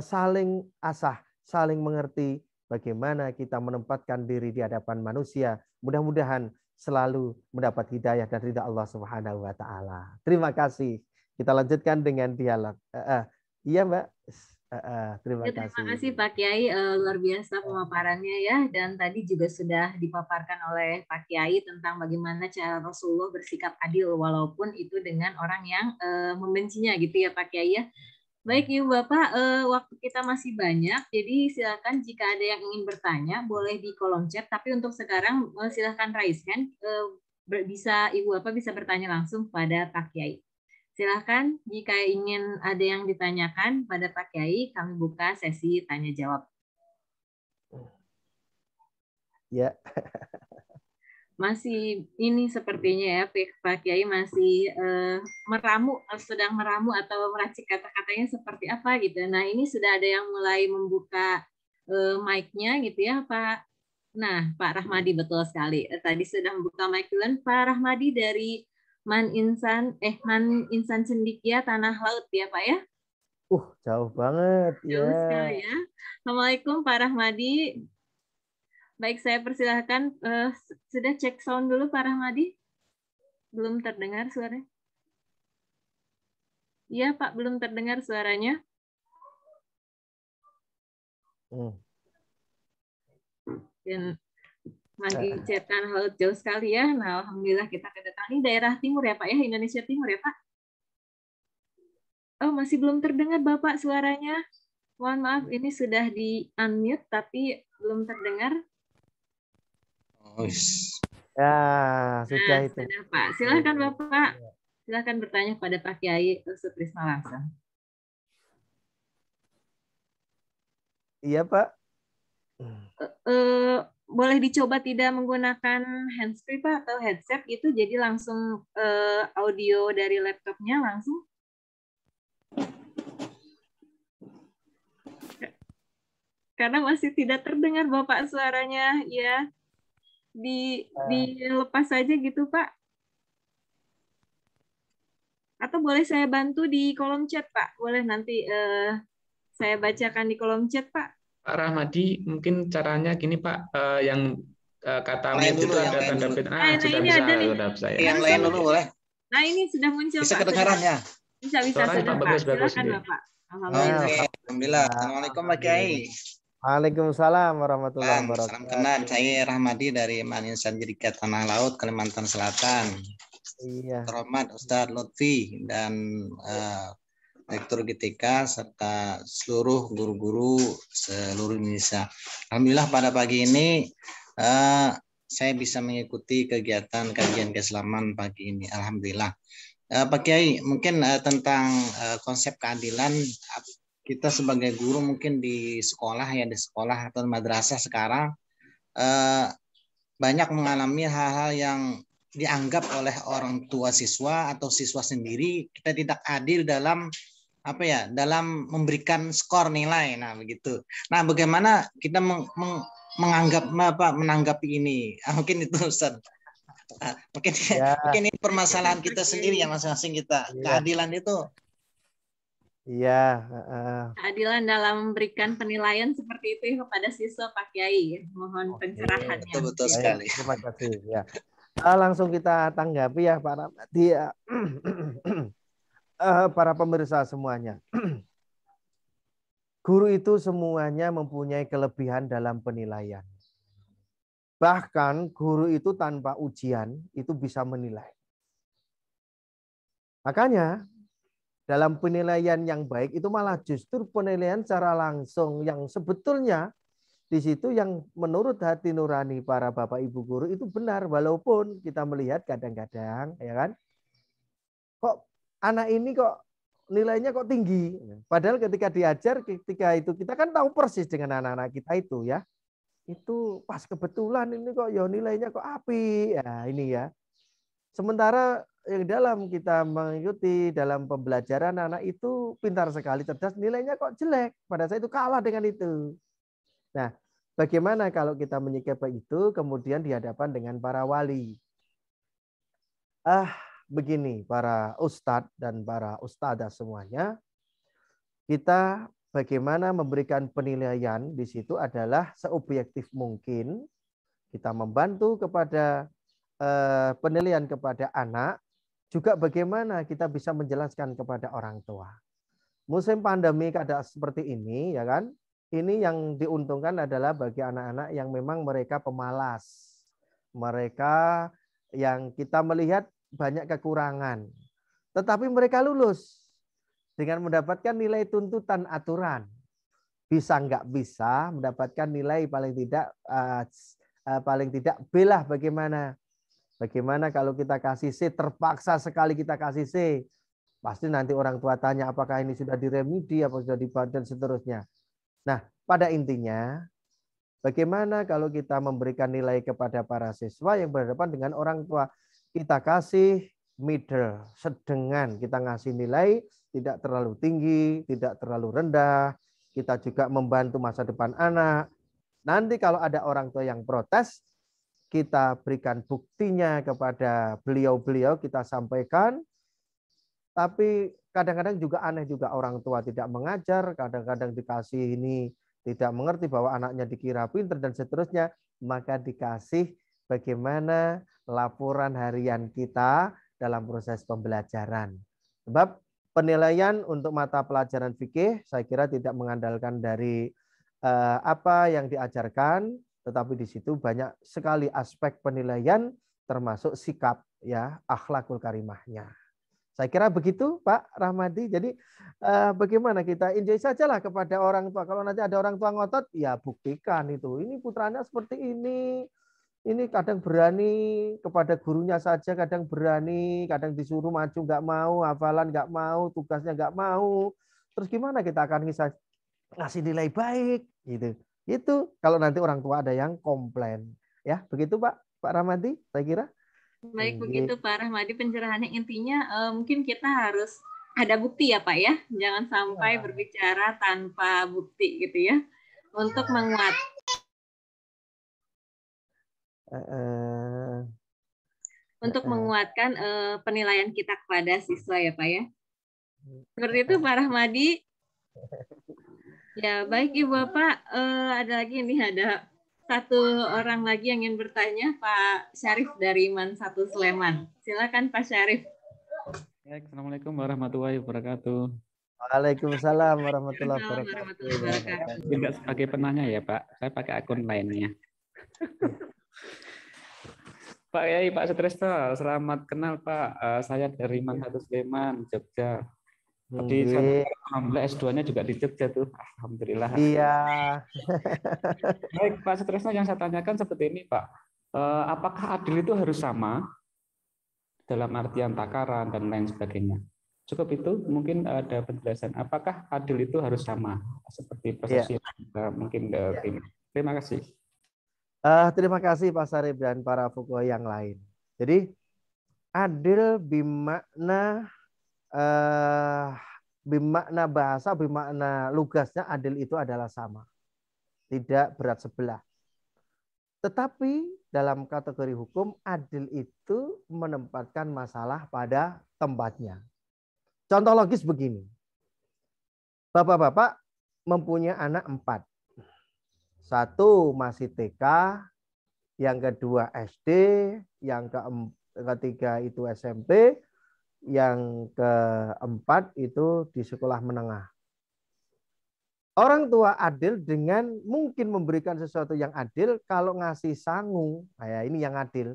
saling asah, saling mengerti bagaimana kita menempatkan diri di hadapan manusia. Mudah-mudahan selalu mendapat hidayah dan ridha Allah Subhanahu wa taala. Terima kasih. Kita lanjutkan dengan dialog. Iya, Mbak. Terima kasih. Terima kasih Pak Kiai, luar biasa pemaparannya ya. Dan tadi juga sudah dipaparkan oleh Pak Kiai tentang bagaimana cara Rasulullah bersikap adil walaupun itu dengan orang yang membencinya gitu ya Pak Kiai ya. Baik Ibu Bapak, waktu kita masih banyak, jadi silakan jika ada yang ingin bertanya boleh di kolom chat. Tapi untuk sekarang silakan raise hand, bisa Ibu Bapak bisa bertanya langsung pada Pak Kiai. Silahkan jika ingin ada yang ditanyakan pada Pak Kiai, kami buka sesi tanya jawab. Ya. Masih ini sepertinya ya Pak Kiai masih sedang meramu atau meracik kata-katanya seperti apa gitu. Nah ini sudah ada yang mulai membuka mic-nya gitu ya Pak. Nah Pak Rahmadi betul sekali. Tadi sudah membuka mic duluan Pak Rahmadi dari Man Insan Cendekia Tanah Laut ya Pak ya? Jauh banget ya. Jauh sekali ya. Assalamualaikum Pak Rahmadi. Baik, saya persilahkan. Sudah cek sound dulu Pak Rahmadi? Belum terdengar suaranya? Iya Pak, belum terdengar suaranya. Dan lagi chat Tanah Laut jauh sekali ya. Nah, alhamdulillah kita kedatangan ini daerah timur ya Pak ya, Indonesia Timur ya Pak. Oh, masih belum terdengar Bapak suaranya. Mohon maaf, ini sudah di-unmute tapi belum terdengar. Ya, sudah itu. Sudah Pak. Silakan Bapak. Silakan bertanya pada Pak Kiai Sutrisno langsung. Iya Pak. Boleh dicoba tidak menggunakan handsfree Pak atau headset gitu, jadi langsung audio dari laptopnya langsung. Karena masih tidak terdengar Bapak suaranya ya. Dilepas saja gitu Pak. Atau boleh saya bantu di kolom chat Pak? Boleh nanti saya bacakan di kolom chat Pak. Pak Rahmadi, mungkin caranya gini Pak, yang kata mute itu ada tanda pin. Sudah bisa, sudah saya. Yang lain dulu boleh. Nah ini sudah muncul bisa Pak. kedengaran ya? Bisa sudah Pak. Silakan Bapak. Alhamdulillah. Assalamualaikum Pak Kiai. Waalaikumsalam warahmatullahi wabarakatuh. Salam kenal, saya Rahmadi dari Man Insan Cendekia Tanah Laut, Kalimantan Selatan. terhormat Ustadz Lutfi dan Rektor GTK serta seluruh guru-guru seluruh Indonesia. Alhamdulillah pada pagi ini saya bisa mengikuti kegiatan kajian keislaman pagi ini. Alhamdulillah. Pak Kiai, mungkin tentang konsep keadilan, kita sebagai guru mungkin di sekolah atau madrasah sekarang banyak mengalami hal-hal yang dianggap oleh orang tua siswa atau siswa sendiri kita tidak adil dalam dalam memberikan skor nilai. Nah, begitu. Nah, bagaimana kita menanggapi ini? Mungkin itu Ustaz. Mungkin ini permasalahan kita sendiri ya masing-masing kita. Keadilan itu. Iya. Keadilan dalam memberikan penilaian seperti itu kepada siswa Pak Kiai. Mohon pencerahannya. Betul sekali. Terima kasih. Ya. Langsung kita tanggapi ya Pak Ramadi. Para pemirsa semuanya. Guru itu semuanya mempunyai kelebihan dalam penilaian. Bahkan guru itu tanpa ujian itu bisa menilai. Makanya dalam penilaian yang baik itu malah justru penilaian secara langsung yang sebetulnya di situ yang menurut hati nurani para Bapak Ibu guru itu benar, walaupun kita melihat kadang-kadang ya kan kok anak ini kok nilainya kok tinggi. Padahal ketika diajar, ketika itu kita kan tahu persis dengan anak-anak kita itu ya. Itu pas kebetulan ini kok ya nilainya kok api. Ya ini ya. Sementara yang dalam kita mengikuti dalam pembelajaran anak itu pintar sekali, cerdas, nilainya kok jelek. Pada saat itu kalah dengan itu. Nah, bagaimana kalau kita menyikapi itu kemudian di hadapan dengan para wali? Begini para ustadz dan para ustadzah semuanya, kita bagaimana memberikan penilaian di situ adalah seobjektif mungkin. Kita membantu kepada penilaian kepada anak, juga bagaimana kita bisa menjelaskan kepada orang tua. Musim pandemi keadaan seperti ini, ya kan? Ini yang diuntungkan adalah bagi anak-anak yang memang mereka pemalas, mereka yang kita melihat banyak kekurangan, tetapi mereka lulus dengan mendapatkan nilai tuntutan aturan. Bisa nggak bisa mendapatkan nilai paling tidak B lah. Bagaimana kalau kita kasih C, terpaksa sekali kita kasih C, pasti nanti orang tua tanya apakah ini sudah diremedi, apa sudah dibantu dan seterusnya. Nah, pada intinya bagaimana kalau kita memberikan nilai kepada para siswa yang berhadapan dengan orang tua. Kita kasih middle, sedengan. Kita ngasih nilai tidak terlalu tinggi, tidak terlalu rendah. Kita juga membantu masa depan anak. Nanti kalau ada orang tua yang protes, kita berikan buktinya kepada beliau-beliau, kita sampaikan. Tapi kadang-kadang juga aneh juga orang tua tidak mengajar, kadang-kadang dikasih ini tidak mengerti bahwa anaknya dikira pintar dan seterusnya, maka dikasih bagaimana laporan harian kita dalam proses pembelajaran. Sebab penilaian untuk mata pelajaran fikih saya kira tidak mengandalkan dari apa yang diajarkan, tetapi di situ banyak sekali aspek penilaian termasuk sikap ya, akhlakul karimahnya. Saya kira begitu Pak Rahmadi. Jadi bagaimana kita enjoy sajalah kepada orang tua. Kalau nanti ada orang tua ngotot, ya buktikan itu. Ini putranya seperti ini. Ini kadang berani kepada gurunya saja, kadang berani, kadang disuruh maju nggak mau, hafalan nggak mau, tugasnya nggak mau. Terus gimana kita akan ngasih nilai baik gitu. Itu kalau nanti orang tua ada yang komplain. Ya, begitu Pak Rahmadi, saya kira. Baik, begitu Pak Rahmadi pencerahannya. Intinya mungkin kita harus ada bukti ya Pak ya. Jangan sampai berbicara tanpa bukti gitu ya. Untuk menguatkan penilaian kita kepada siswa ya Pak ya. Seperti itu Pak Rahmadi. Ya baik Ibu Bapak, ada lagi ini ada satu orang lagi yang ingin bertanya, Pak Syarif dari Man 1 Sleman. Silakan Pak Syarif. Assalamualaikum warahmatullahi wabarakatuh. Waalaikumsalam warahmatullahi wabarakatuh. Tidak sebagai penanya ya Pak, saya pakai akun lainnya. Pak Yai, Pak Sutrisno, selamat kenal Pak. Saya dari Manado Sleman, Jogja. Tadi saya alhamdulillah S2-nya juga di Jogja tuh. Alhamdulillah. Iya. Baik, Pak Sutrisno, yang saya tanyakan seperti ini, Pak. Apakah adil itu harus sama dalam artian takaran dan lain sebagainya? Cukup itu, mungkin ada penjelasan. Apakah adil itu harus sama seperti persepsi mungkin tim. Terima kasih. Terima kasih Pak Sarip dan para fuqaha yang lain. Jadi adil bimakna bahasa, bimakna lugasnya adil itu adalah sama. Tidak berat sebelah. Tetapi dalam kategori hukum adil itu menempatkan masalah pada tempatnya. Contoh logis begini. Bapak-bapak mempunyai anak 4. Satu masih TK, yang kedua SD, yang ketiga itu SMP, yang keempat itu di sekolah menengah. Orang tua adil dengan mungkin memberikan sesuatu yang adil kalau ngasih sangu. Nah, ini yang adil.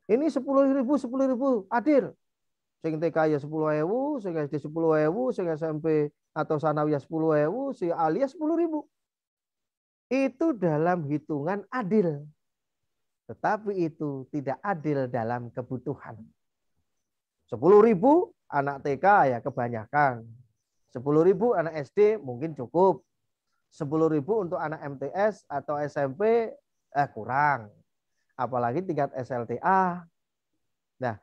Ini 10.000, 10.000 adil. Sing TK ya 10.000, sing SD 10.000, sing SMP atau sanawiyah 10.000, si alia 10.000. Itu dalam hitungan adil. Tetapi itu tidak adil dalam kebutuhan. 10.000 anak TK ya kebanyakan. 10.000 anak SD mungkin cukup. 10.000 untuk anak MTS atau SMP kurang. Apalagi tingkat SLTA. Nah,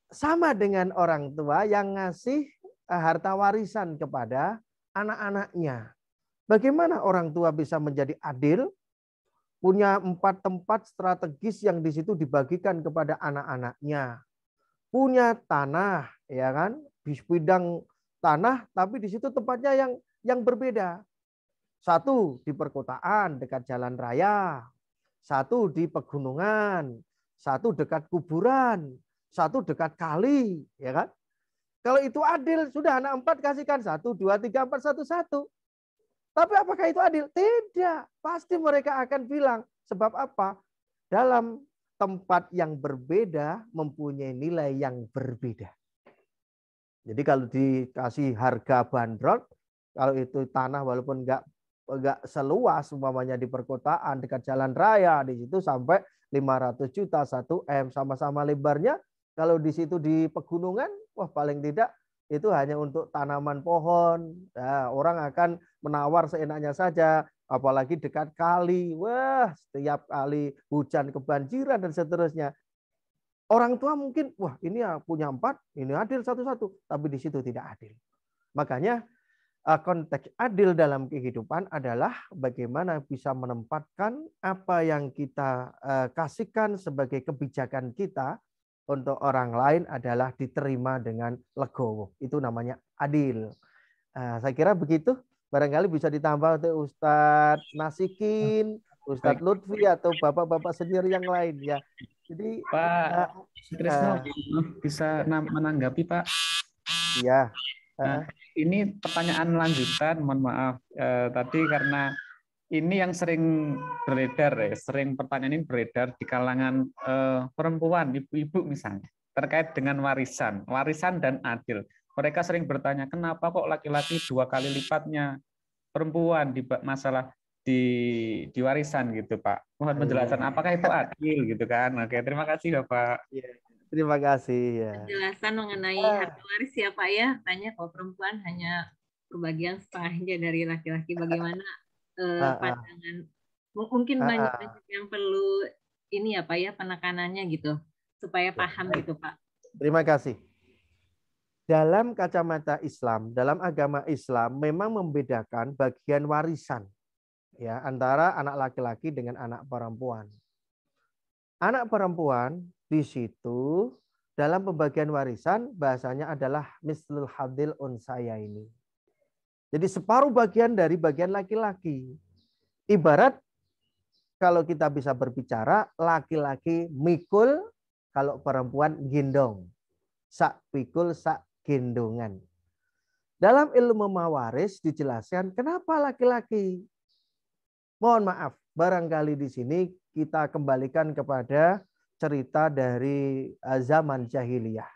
sama dengan orang tua yang ngasih harta warisan kepada anak-anaknya. Bagaimana orang tua bisa menjadi adil? Punya 4 tempat strategis yang di situ dibagikan kepada anak-anaknya. Punya tanah, ya kan? Di bidang tanah, tapi di situ tempatnya yang berbeda. Satu di perkotaan dekat jalan raya, satu di pegunungan, satu dekat kuburan, satu dekat kali, ya kan? Kalau itu adil, sudah anak 4 kasihkan 1, 2, 3, 4, 1, 1. Tapi apakah itu adil? Tidak. Pasti mereka akan bilang. Sebab apa? Dalam tempat yang berbeda mempunyai nilai yang berbeda. Jadi kalau dikasih harga bandrol, kalau itu tanah walaupun enggak seluas umpamanya di perkotaan dekat jalan raya, di situ sampai 500 juta 1 M sama-sama lebarnya. Kalau di situ di pegunungan, wah paling tidak itu hanya untuk tanaman pohon. Nah, orang akan menawar seenaknya saja, apalagi dekat kali. Wah, setiap kali hujan kebanjiran dan seterusnya. Orang tua mungkin, wah ini ya punya 4, ini adil satu-satu. Tapi di situ tidak adil. Makanya konteks adil dalam kehidupan adalah bagaimana bisa menempatkan apa yang kita kasihkan sebagai kebijakan kita untuk orang lain adalah diterima dengan legowo. Itu namanya adil. Saya kira begitu. Barangkali bisa ditambah untuk Ustadz Nasikin, Ustadz Lutfi atau bapak-bapak senior yang lain ya. Jadi Pak Sutrisno bisa menanggapi Pak. Iya. Ini pertanyaan lanjutan, mohon maaf. Tadi karena ini yang sering beredar, sering pertanyaan ini beredar di kalangan perempuan, ibu-ibu misalnya, terkait dengan warisan dan adil. Mereka sering bertanya, kenapa kok laki-laki 2 kali lipatnya perempuan di masalah di warisan gitu, Pak. Mohon penjelasan, apakah itu adil gitu kan? Oke, terima kasih Bapak. Terima kasih ya. Penjelasan mengenai harta waris ya Pak ya. Tanya kalau perempuan hanya kebagian setengahnya dari laki-laki, bagaimana pandangan mungkin banyak yang perlu ini ya Pak ya penekanannya gitu supaya paham gitu Pak. Terima kasih. Dalam kacamata Islam, dalam agama Islam memang membedakan bagian warisan ya antara anak laki-laki dengan anak perempuan. Anak perempuan di situ dalam pembagian warisan bahasanya adalah mislul hadil unsaya ini. Jadi separuh bagian dari bagian laki-laki. Ibarat kalau kita bisa berbicara, laki-laki mikul, kalau perempuan gendong. Sak pikul, sak gendongan. Dalam ilmu mawaris dijelaskan kenapa laki-laki. Mohon maaf, barangkali di sini kita kembalikan kepada cerita dari zaman jahiliyah.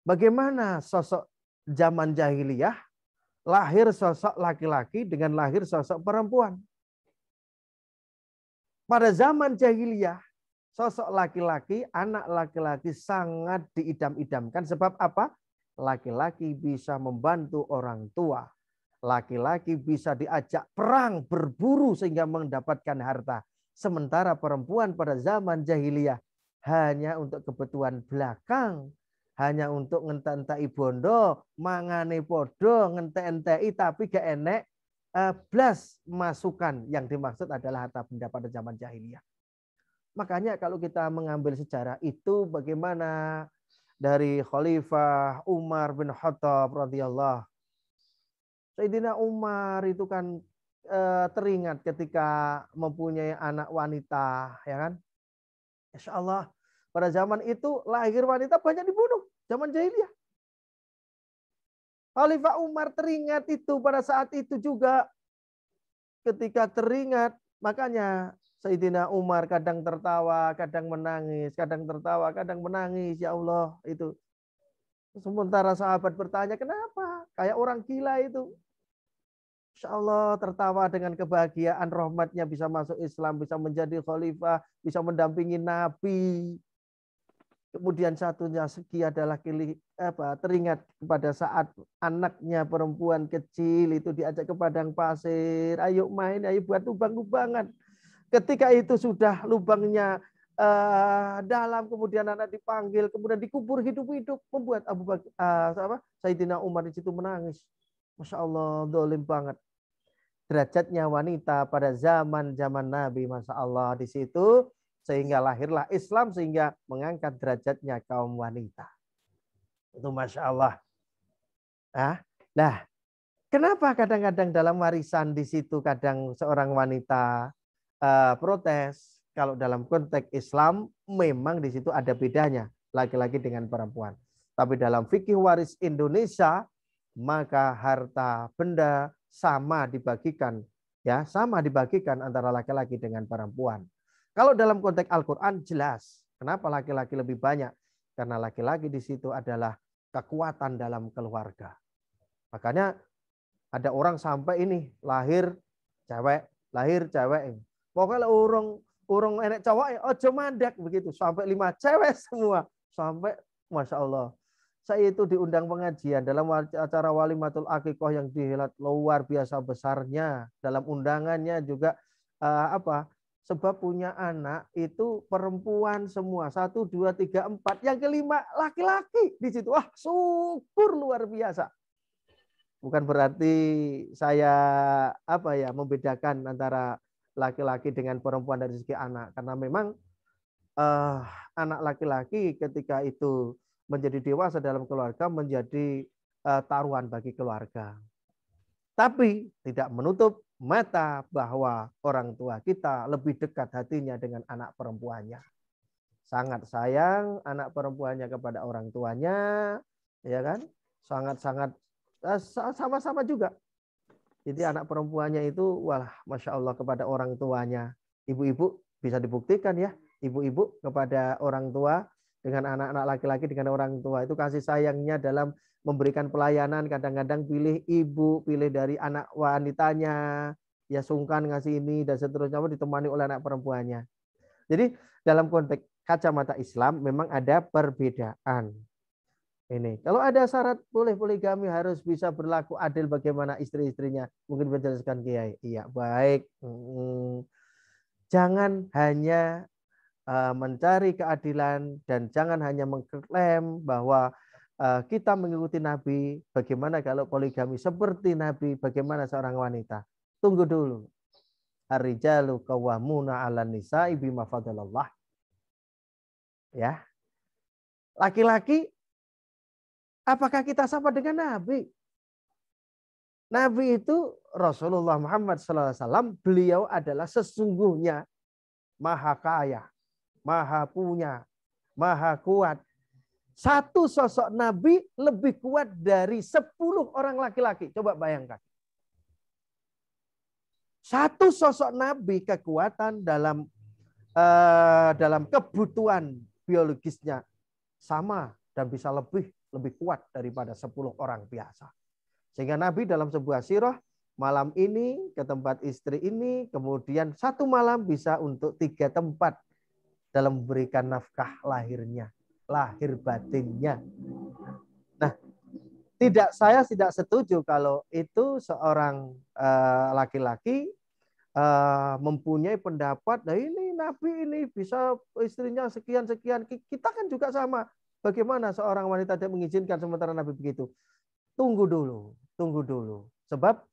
Bagaimana sosok zaman jahiliyah, lahir sosok laki-laki dengan lahir sosok perempuan. Pada zaman jahiliyah, sosok laki-lki, anak laki-laki sangat diidam-idamkan. Sebab apa? Laki-laki bisa membantu orang tua. Laki-laki bisa diajak perang, berburu sehingga mendapatkan harta. Sementara perempuan pada zaman jahiliyah hanya untuk kebutuhan belakang. Hanya untuk ngente-entai bondo, mangane podo, ngente-entai tapi gak enek blas masukan. Yang dimaksud adalah harta benda pada zaman jahiliyah. Makanya kalau kita mengambil sejarah itu bagaimana dari Khalifah Umar bin Khattab radhiyallahu. Sayyidina Umar itu kan teringat ketika mempunyai anak wanita, ya kan? Insya Allah pada zaman itu lahir wanita banyak dibunuh, zaman jahiliyah. Khalifah Umar teringat itu pada saat itu juga. Ketika teringat, makanya Sayyidina Umar kadang tertawa, kadang menangis, kadang tertawa, kadang menangis. Ya Allah, itu. Sementara sahabat bertanya, kenapa? Kayak orang gila itu. Insya Allah tertawa dengan kebahagiaan, rahmatnya bisa masuk Islam, bisa menjadi khalifah, bisa mendampingi Nabi. Kemudian satunya segi adalah teringat pada saat anaknya perempuan kecil itu diajak ke padang pasir, ayo main, ayo buat lubang-lubangan. Ketika itu sudah lubangnya dalam, kemudian anak dipanggil, kemudian dikubur hidup-hidup, membuat Sayyidina Umar di situ menangis. Masya Allah, dolim banget. Derajatnya wanita pada zaman Nabi, Masya Allah di situ. Sehingga lahirlah Islam, sehingga mengangkat derajatnya kaum wanita. Itu Masya Allah. Nah, kenapa kadang-kadang dalam warisan di situ kadang seorang wanita protes? Kalau dalam konteks Islam memang di situ ada bedanya laki-laki dengan perempuan. Tapi dalam fikih waris Indonesia maka harta benda sama dibagikan, ya, sama dibagikan antara laki-laki dengan perempuan. Kalau dalam konteks Al-Quran jelas. Kenapa laki-laki lebih banyak? Karena laki-laki di situ adalah kekuatan dalam keluarga. Makanya ada orang sampai ini lahir cewek. Pokoknya urung enek cowok ojo mandek begitu. Sampai 5 cewek semua. Sampai Masya Allah. Saya itu diundang pengajian dalam acara Walimatul Aqiqah yang dihelat luar biasa besarnya. Dalam undangannya juga sebab punya anak itu perempuan semua. 1, 2, 3, 4. Yang kelima laki-laki di situ. Wah, syukur luar biasa. Bukan berarti saya membedakan antara laki-laki dengan perempuan dari segi anak. Karena memang anak laki-laki ketika itu menjadi dewasa dalam keluarga menjadi taruhan bagi keluarga. Tapi tidak menutup mata bahwa orang tua kita lebih dekat hatinya dengan anak perempuannya. Sangat sayang anak perempuannya kepada orang tuanya, ya kan? Sangat-sangat sama-sama juga. Jadi anak perempuannya itu, Masya Allah kepada orang tuanya. Ibu-ibu bisa dibuktikan ya, ibu-ibu kepada orang tua dengan anak-anak laki-laki dengan orang tua itu kasih sayangnya dalam memberikan pelayanan, kadang-kadang pilih ibu, pilih dari anak wanitanya, ya sungkan ngasih ini dan seterusnya ditemani oleh anak perempuannya. Jadi dalam konteks kacamata Islam memang ada perbedaan. Ini kalau ada syarat boleh poligami harus bisa berlaku adil bagaimana istri-istrinya. Mungkin menjelaskan Kiai. Iya, baik. Jangan hanya mencari keadilan dan jangan hanya mengklaim bahwa kita mengikuti Nabi. Bagaimana kalau poligami seperti Nabi? Bagaimana seorang wanita? Tunggu dulu. Ar-rijalu qawwamuna 'alan nisa'i bima fadalallah. Ya. Laki-laki, apakah kita sama dengan Nabi? Nabi itu Rasulullah Muhammad SAW, beliau adalah sesungguhnya maha kaya, maha punya, maha kuat. Satu sosok Nabi lebih kuat dari 10 orang laki-laki. Coba bayangkan. Satu sosok Nabi kekuatan dalam dalam kebutuhan biologisnya sama dan bisa lebih kuat daripada 10 orang biasa. Sehingga Nabi dalam sebuah sirah malam ini ke tempat istri ini, kemudian satu malam bisa untuk 3 tempat dalam memberikan nafkah lahirnya, lahir batinnya. Nah, saya tidak setuju kalau itu seorang laki-laki mempunyai pendapat, nah ini Nabi ini bisa istrinya sekian-sekian. Kita kan juga sama. Bagaimana seorang wanita tidak mengizinkan sementara Nabi begitu? Tunggu dulu. Sebab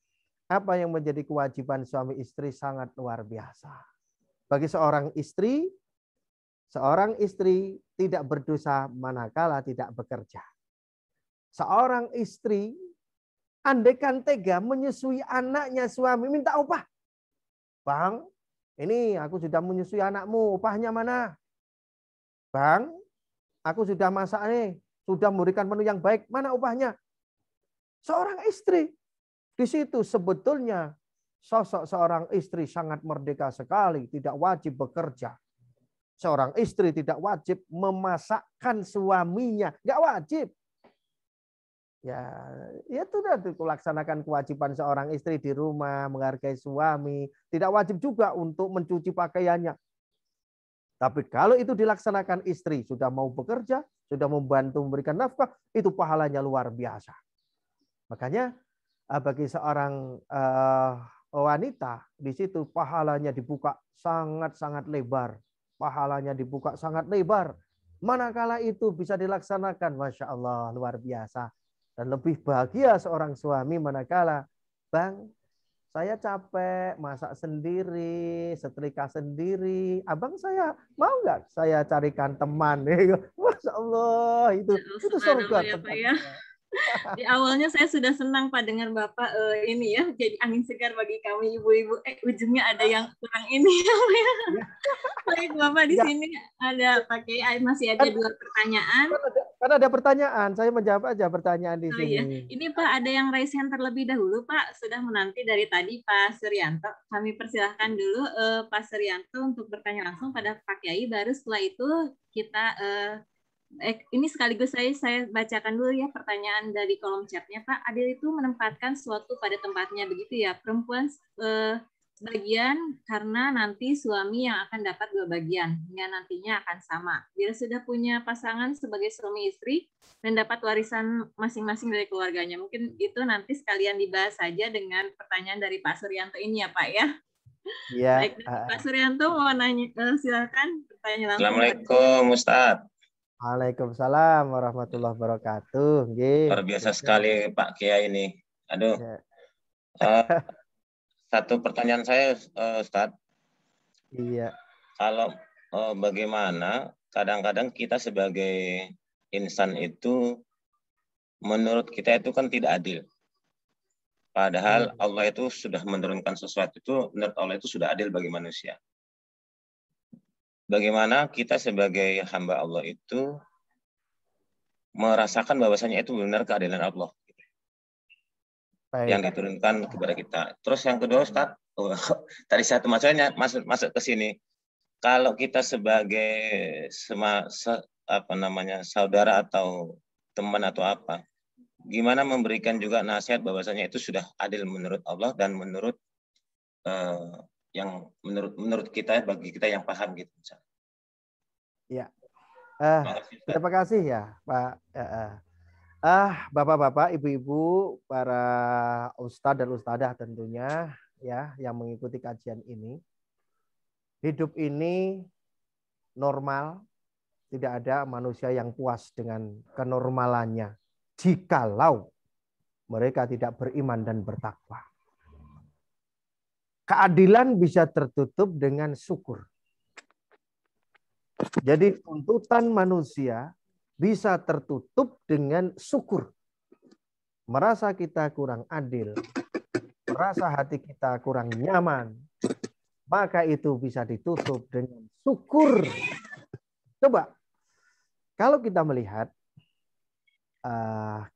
apa yang menjadi kewajiban suami istri sangat luar biasa. Bagi seorang istri tidak berdosa manakala tidak bekerja. Seorang istri andaikan tega menyusui anaknya suami minta upah. Bang, ini aku sudah menyusui anakmu, upahnya mana? Bang, aku sudah masak nih, sudah memberikan menu yang baik, mana upahnya? Seorang istri. Di situ sebetulnya sosok seorang istri sangat merdeka sekali, tidak wajib bekerja. Seorang istri tidak wajib memasakkan suaminya, nggak wajib. Ya sudah laksanakan kewajiban seorang istri di rumah, menghargai suami. Tidak wajib juga untuk mencuci pakaiannya. Tapi kalau itu dilaksanakan istri, sudah mau bekerja, sudah membantu memberikan nafkah, itu pahalanya luar biasa. Makanya bagi seorang wanita, di situ pahalanya dibuka sangat-sangat lebar. Pahalanya dibuka sangat lebar. Manakala itu bisa dilaksanakan, Masya Allah, luar biasa. Dan lebih bahagia seorang suami manakala, Bang, saya capek masak sendiri, setrika sendiri. Abang saya mau nggak saya carikan teman? Masya Allah, itu surga. Ya, Pak, ya. Di awalnya saya sudah senang Pak dengar Bapak ini ya, jadi angin segar bagi kami ibu-ibu. Ujungnya ada yang kurang ini ya. Baik Bapak, di sini ada pakai masih ada 2 pertanyaan. Kan ada pertanyaan, saya menjawab aja pertanyaan di sini. Iya. Ini Pak ada yang raise hand terlebih dahulu Pak, sudah menanti dari tadi Pak Suryanto. Kami persilahkan dulu Pak Suryanto untuk bertanya langsung pada Pak Kiai, baru setelah itu kita ini sekaligus saya bacakan dulu ya pertanyaan dari kolom chatnya Pak. Adil itu menempatkan sesuatu pada tempatnya begitu ya. Perempuan sebagian karena nanti suami yang akan dapat 2 bagian, yang nantinya akan sama. Bila sudah punya pasangan sebagai suami istri dan dapat warisan masing-masing dari keluarganya. Mungkin itu nanti sekalian dibahas saja dengan pertanyaan dari Pak Suryanto ini ya Pak ya. Ya. Baik, Pak Suryanto mau nanya, silakan bertanya langsung. Assalamualaikum Ustadz. Waalaikumsalam warahmatullahi wabarakatuh. Luar biasa sekali Pak Kiai ini. Aduh. Satu pertanyaan saya Ustadz. Iya. Kalau bagaimana kadang-kadang kita sebagai insan itu menurut kita itu kan tidak adil. Padahal Allah itu sudah menurunkan sesuatu itu, menurut Allah itu sudah adil bagi manusia. Bagaimana kita sebagai hamba Allah itu merasakan bahwasanya itu benar keadilan Allah yang diturunkan kepada kita. Terus yang kedua Ustaz, tadi satu masalahnya masuk ke sini. Kalau kita sebagai saudara atau teman atau apa, gimana memberikan juga nasihat bahwasanya itu sudah adil menurut Allah dan menurut yang menurut kita, bagi kita yang paham gitu. Ya, terima kasih ya Pak. Bapak-bapak, ibu-ibu, para ustadz dan ustadzah tentunya ya yang mengikuti kajian ini. Hidup ini normal, tidak ada manusia yang puas dengan kenormalannya jikalau mereka tidak beriman dan bertakwa. Keadilan bisa tertutup dengan syukur. Jadi tuntutan manusia bisa tertutup dengan syukur. Merasa kita kurang adil, merasa hati kita kurang nyaman, maka itu bisa ditutup dengan syukur. Coba, kalau kita melihat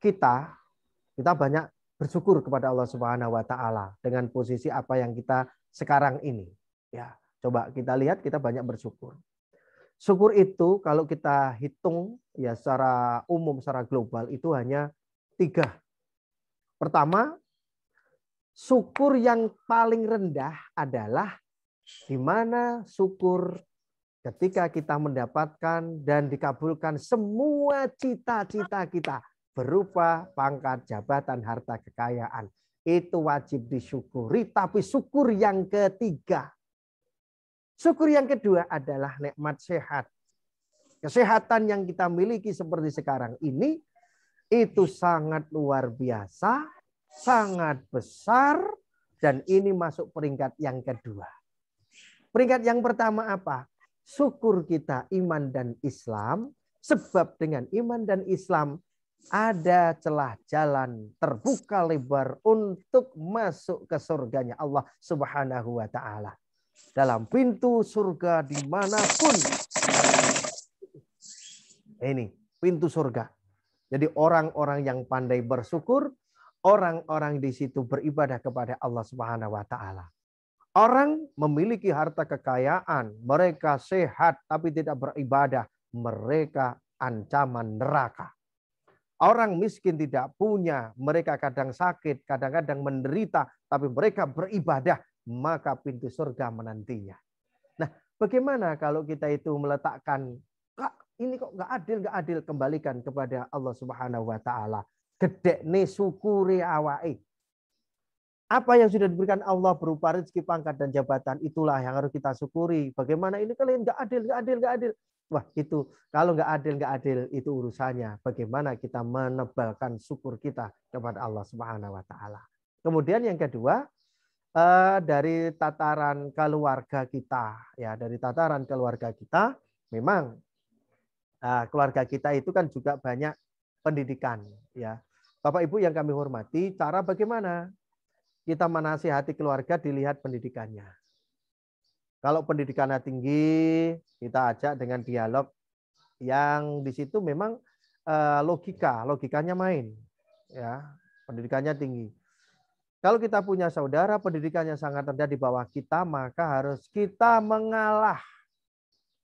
kita banyak bersyukur kepada Allah Subhanahu wa taala dengan posisi apa yang kita sekarang ini. Ya, Coba kita lihat, kita banyak bersyukur. Syukur itu kalau kita hitung ya secara umum, secara global itu hanya 3. Pertama, syukur yang paling rendah adalah di mana syukur ketika kita mendapatkan dan dikabulkan semua cita-cita kita berupa pangkat, jabatan, harta, kekayaan. Itu wajib disyukuri. Tapi syukur yang ketiga, syukur yang kedua adalah nikmat sehat. Kesehatan yang kita miliki seperti sekarang ini, itu sangat luar biasa, sangat besar, dan ini masuk peringkat yang kedua. Peringkat yang pertama apa? Syukur kita iman dan Islam, sebab dengan iman dan Islam ada celah jalan terbuka lebar untuk masuk ke surganya Allah Subhanahu wa Ta'ala. Dalam pintu surga dimanapun. Ini pintu surga. Jadi orang-orang yang pandai bersyukur, orang-orang di situ beribadah kepada Allah Subhanahu wa Ta'ala. Orang memiliki harta kekayaan, mereka sehat tapi tidak beribadah, mereka ancaman neraka. Orang miskin tidak punya, mereka kadang sakit, kadang-kadang menderita, tapi mereka beribadah, maka pintu surga menantinya. Nah, bagaimana kalau kita itu meletakkan, Kak, ini kok nggak adil, kembalikan kepada Allah Subhanahu wa Ta'ala. Gedek ne syukuri awake. Apa yang sudah diberikan Allah berupa rezeki, pangkat, dan jabatan, itulah yang harus kita syukuri. Bagaimana ini kalian nggak adil. Wah, itu kalau nggak adil itu urusannya. Bagaimana kita menebalkan syukur kita kepada Allah Subhanahu wa Ta'ala. Kemudian yang kedua, dari tataran keluarga kita, ya, dari tataran keluarga kita, memang keluarga kita itu kan juga banyak pendidikan, ya. Bapak Ibu yang kami hormati, cara bagaimana kita menasihati keluarga dilihat pendidikannya. Kalau pendidikannya tinggi, kita ajak dengan dialog yang di situ memang logikanya main, ya, pendidikannya tinggi. Kalau kita punya saudara pendidikannya sangat rendah di bawah kita, maka harus kita mengalah.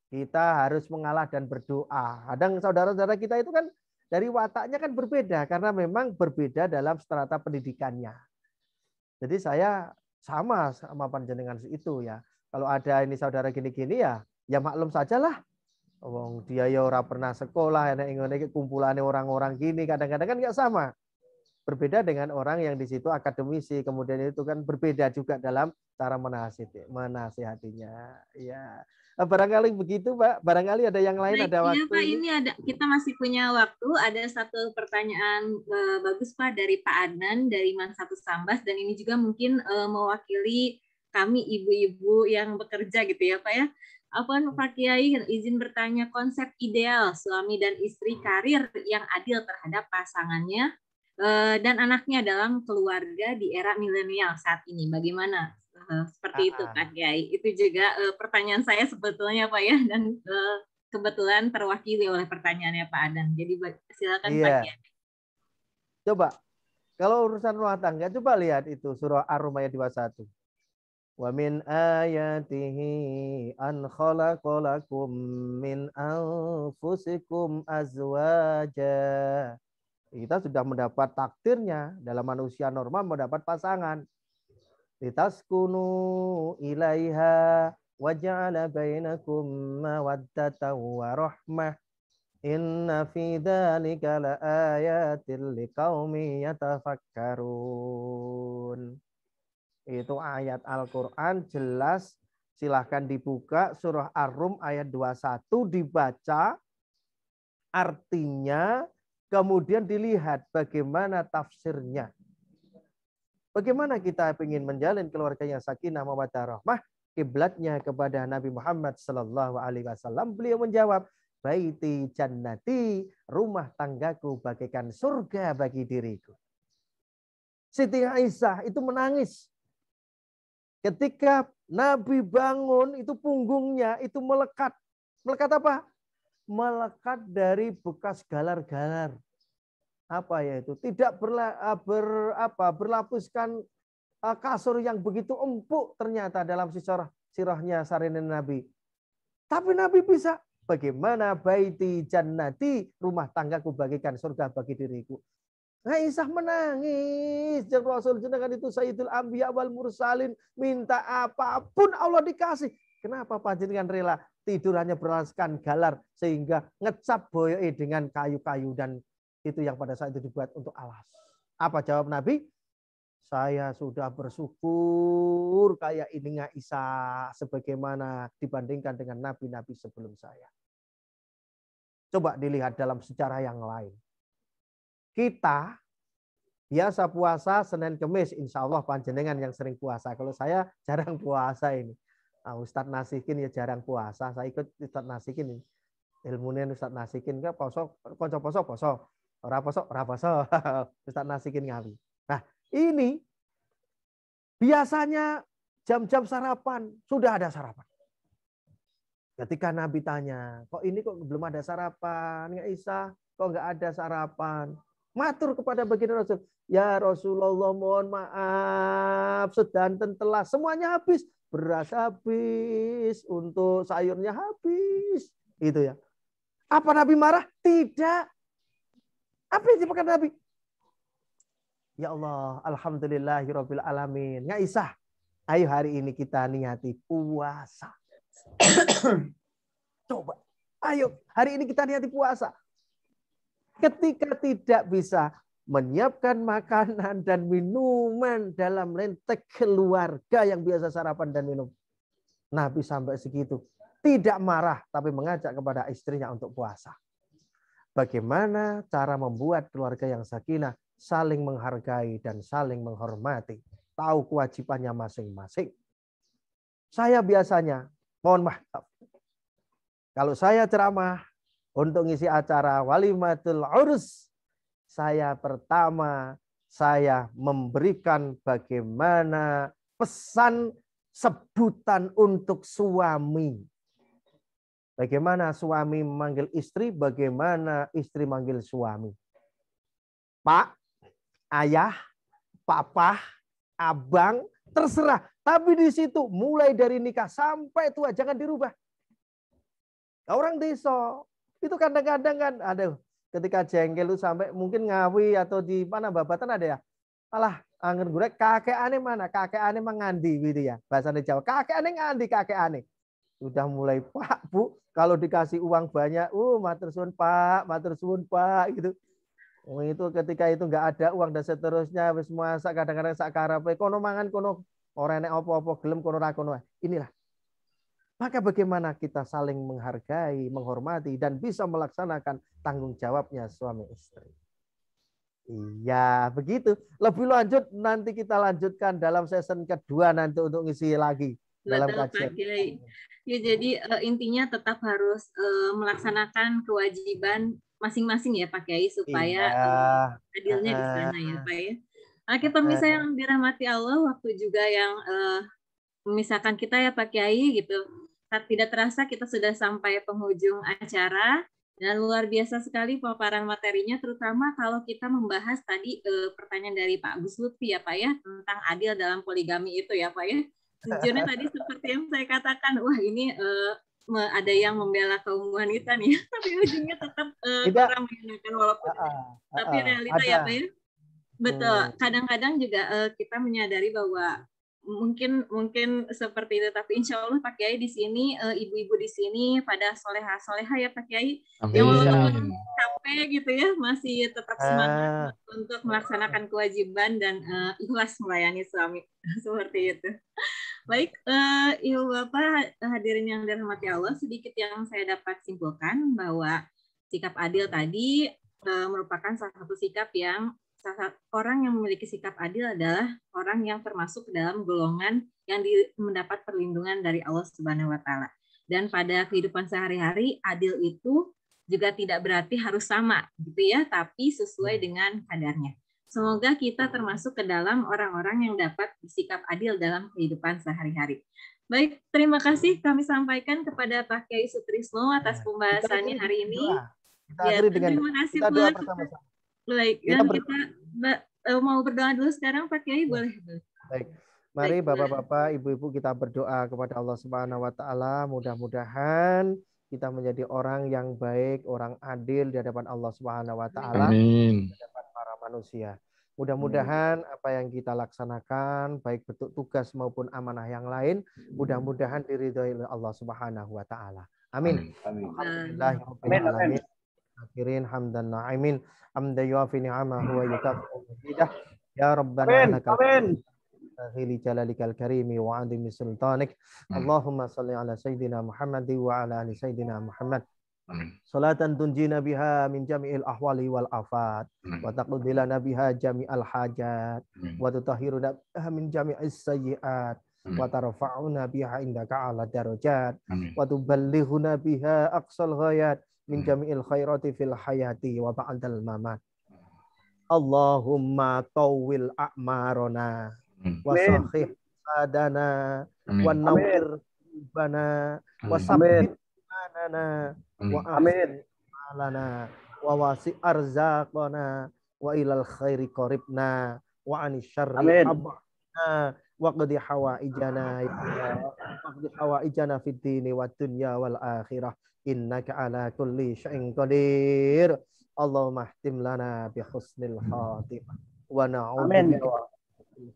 Kita harus mengalah dan berdoa. Kadang saudara-saudara kita itu kan dari wataknya kan berbeda karena memang berbeda dalam strata pendidikannya. Jadi saya sama panjenengan itu ya. Kalau ada ini saudara gini-gini ya maklum sajalah. Wong dia ya ora pernah sekolah, enek ngene kumpulane orang-orang gini, kadang-kadang kan enggak sama. Berbeda dengan orang yang di situ akademisi, kemudian itu kan berbeda juga dalam cara menasihatinya. Ya. Barangkali begitu, Pak. Barangkali ada yang lain, baik, ada waktu. Ya, Pak, ini kita masih punya waktu. Ada satu pertanyaan bagus, Pak, dari Pak Adnan dari Mansatu Sambas, dan ini juga mungkin mewakili kami ibu-ibu yang bekerja gitu ya, Pak ya. Pak Kiai izin bertanya, konsep ideal suami dan istri karir yang adil terhadap pasangannya dan anaknya dalam keluarga di era milenial saat ini, bagaimana? Seperti itu, Pak Kiai. Itu juga pertanyaan saya sebetulnya, Pak ya, dan kebetulan terwakili oleh pertanyaannya Pak Adan. Jadi silakan Pak Kiai. Coba, kalau urusan rumah tangga, coba lihat itu surah Ar-Rum ayat 21. Wa min ayatihi an khalaqalakum min anfusikum azwaja. Kita sudah mendapat takdirnya dalam manusia normal mendapat pasangan. Litaskunu ilaiha wa ja'ala bainakum mawaddatan wa rahmah. Inna fi dzalika laayatil liqaumin yatafakkarun. Itu ayat Al-Qur'an jelas, silahkan dibuka surah Ar-Rum ayat 21 dibaca artinya, kemudian dilihat bagaimana tafsirnya. Bagaimana kita ingin menjalin keluarga yang sakinah mawaddah rahmah, kiblatnya kepada Nabi Muhammad sallallahu alaihi wasallam. Beliau menjawab, baiti jannati, rumah tanggaku bagaikan surga bagi diriku. Siti Aisyah itu menangis ketika Nabi bangun, itu punggungnya itu melekat. Melekat apa? Melekat dari bekas galar-galar. Apa ya itu? Tidak berlapuskan kasur yang begitu empuk ternyata dalam sejarah sirahnya sarinin Nabi. Tapi Nabi bisa. Bagaimana baiti jannati, rumah tanggaku bagikan surga bagi diriku. Aisyah menangis. Jeung Rasul jenengan itu Sayyidul Anbiya wal Mursalin, minta apapun Allah dikasih. Kenapa panjenengan rela tidur hanya beralaskan galar sehingga ngecap boyoke dengan kayu-kayu dan itu yang pada saat itu dibuat untuk alas. Apa jawab Nabi? Saya sudah bersyukur kayak ini Aisyah sebagaimana dibandingkan dengan nabi-nabi sebelum saya. Coba dilihat dalam sejarah yang lain. Kita biasa puasa Senin Kemis, insya Allah panjenengan yang sering puasa. Kalau saya jarang puasa ini. Nah, Ustadz Nasikin ya jarang puasa. Saya ikut Ustadz Nasikin ini. Ilmunya Ustadz Nasikin ke poso, konco poso. Ora poso. Ustadz Nasikin ngawi. Nah, ini biasanya jam-jam sarapan sudah ada sarapan. Ketika Nabi tanya, kok ini kok belum ada sarapan? Ya Isa, kok nggak ada sarapan? Matur kepada baginda Rasul, ya Rasulullah mohon maaf, sedanten telah semuanya habis, beras habis, untuk sayurnya habis, itu ya. Apa Nabi marah? Tidak. Apa yang dimakan Nabi? Ya Allah, alhamdulillahirabbil alamin. Ya Isa, ayo hari ini kita niati puasa. Coba, ayo hari ini kita niati puasa. Ketika tidak bisa menyiapkan makanan dan minuman dalam lentek keluarga yang biasa sarapan dan minum, Nabi sampai segitu tidak marah tapi mengajak kepada istrinya untuk puasa. Bagaimana cara membuat keluarga yang sakinah, saling menghargai dan saling menghormati, tahu kewajibannya masing-masing. Saya biasanya, mohon maaf, kalau saya ceramah untuk ngisi acara walimatul urus, saya pertama memberikan bagaimana pesan sebutan untuk suami. Bagaimana suami memanggil istri, bagaimana istri manggil suami. Pak, ayah, papa, abang, terserah. Tapi di situ mulai dari nikah sampai tua jangan dirubah. Orang desa itu kadang-kadang kan, aduh, ketika jengkel itu sampai mungkin Ngawi atau di mana Babatan ada ya. Alah, angin gurek kakek aneh mana? Kakek aneh mengandi gitu ya. Bahasa Jawa. Kakek aneh ngandi, kakek aneh. Sudah mulai, Pak, Bu, kalau dikasih uang banyak, matur suwun Pak, gitu. Itu ketika itu nggak ada uang dan seterusnya, wis masak kadang-kadang sak karepe kono mangan kono ora enek apa-apa gelem kono ra kono. Inilah. Maka bagaimana kita saling menghargai, menghormati, dan bisa melaksanakan tanggung jawabnya suami istri. Iya, begitu. Lebih lanjut nanti kita lanjutkan dalam season kedua nanti untuk ngisi lagi. Dalam kajian. Ya, jadi intinya tetap harus melaksanakan kewajiban masing-masing ya Pak Kiai, supaya adilnya di sana ya Pak ya. Oke, pemirsa yang dirahmati Allah, waktu juga yang memisahkan kita ya Pak Kiai gitu. Tidak terasa kita sudah sampai penghujung acara dan luar biasa sekali paparan materinya, terutama kalau kita membahas tadi pertanyaan dari Pak Gus Lutfi ya Pak ya, tentang adil dalam poligami itu ya Pak ya. Sejujurnya tadi seperti yang saya katakan, wah ini ada yang membela kaum wanita nih, tapi ujungnya tetap orang menggunakan walaupun tapi realita ya Pak ya. Betul, kadang-kadang juga kita menyadari bahwa mungkin seperti itu, tapi insya Allah Pak Kiai di sini, ibu-ibu di sini pada soleha ya Pak Kiai, yang walaupun capek gitu ya masih tetap semangat untuk melaksanakan kewajiban dan ikhlas melayani suami seperti itu. Baik, Ibu Bapak hadirin yang dirahmati Allah, sedikit yang saya dapat simpulkan bahwa sikap adil tadi merupakan salah satu sikap yang orang yang memiliki sikap adil adalah orang yang termasuk dalam golongan yang mendapat perlindungan dari Allah Subhanahu wa taala. Dan pada kehidupan sehari-hari, adil itu juga tidak berarti harus sama gitu ya, tapi sesuai dengan kadarnya. Semoga kita termasuk ke dalam orang-orang yang dapat bersikap adil dalam kehidupan sehari-hari. Baik, terima kasih kami sampaikan kepada Pak Kiai Sutrisno atas pembahasannya hari ini. Kita terima kasih pula. Baik, dan kita mau berdoa dulu sekarang Pak Kiai, boleh? Baik. Mari Bapak-bapak, Ibu-ibu kita berdoa kepada Allah Subhanahu wa taala, mudah-mudahan kita menjadi orang yang baik, orang adil di hadapan Allah Subhanahu wa taala, di hadapan para manusia. Mudah-mudahan apa yang kita laksanakan, baik bentuk tugas maupun amanah yang lain, mudah-mudahan diridhoi oleh Allah Subhanahu wa taala. Amin. Alhamdulillahirabbil alamin. Akhirin hamdan na'imin, hamdan yuafi ni'amahu wa yukafi'u mazidah. Ya Rabbana lakal Hili jalalikal karimi wa adimi sultanik. Allahumma salli ala Sayyidina Muhammad wa ala ali Sayyidina Muhammad. Salatan tunjina biha min jami'il ahwali wal afat. Wa taqudilana biha jami'al hajat. Wa tutahhiruna biha min jami'is sayyiat. Wa tarfa'una biha indaka ala darajat. Wa tuballighuna biha aqsal ghayat min jami'il khairati fil hayati wa ba'dal mamat. Allahumma tawwil a'marona wa sahih sadana wa nawwir bana wa sabbit manana wa amin alana wa wasi arzaqana wa ilal khairi qaribna wa anis syarri abna wa qdi hawaijana fid dini wad dunya wal akhirah innaka ala kulli syai'in qadir. Allahumma ihtim lana bi husnil khatimah wa na'udzu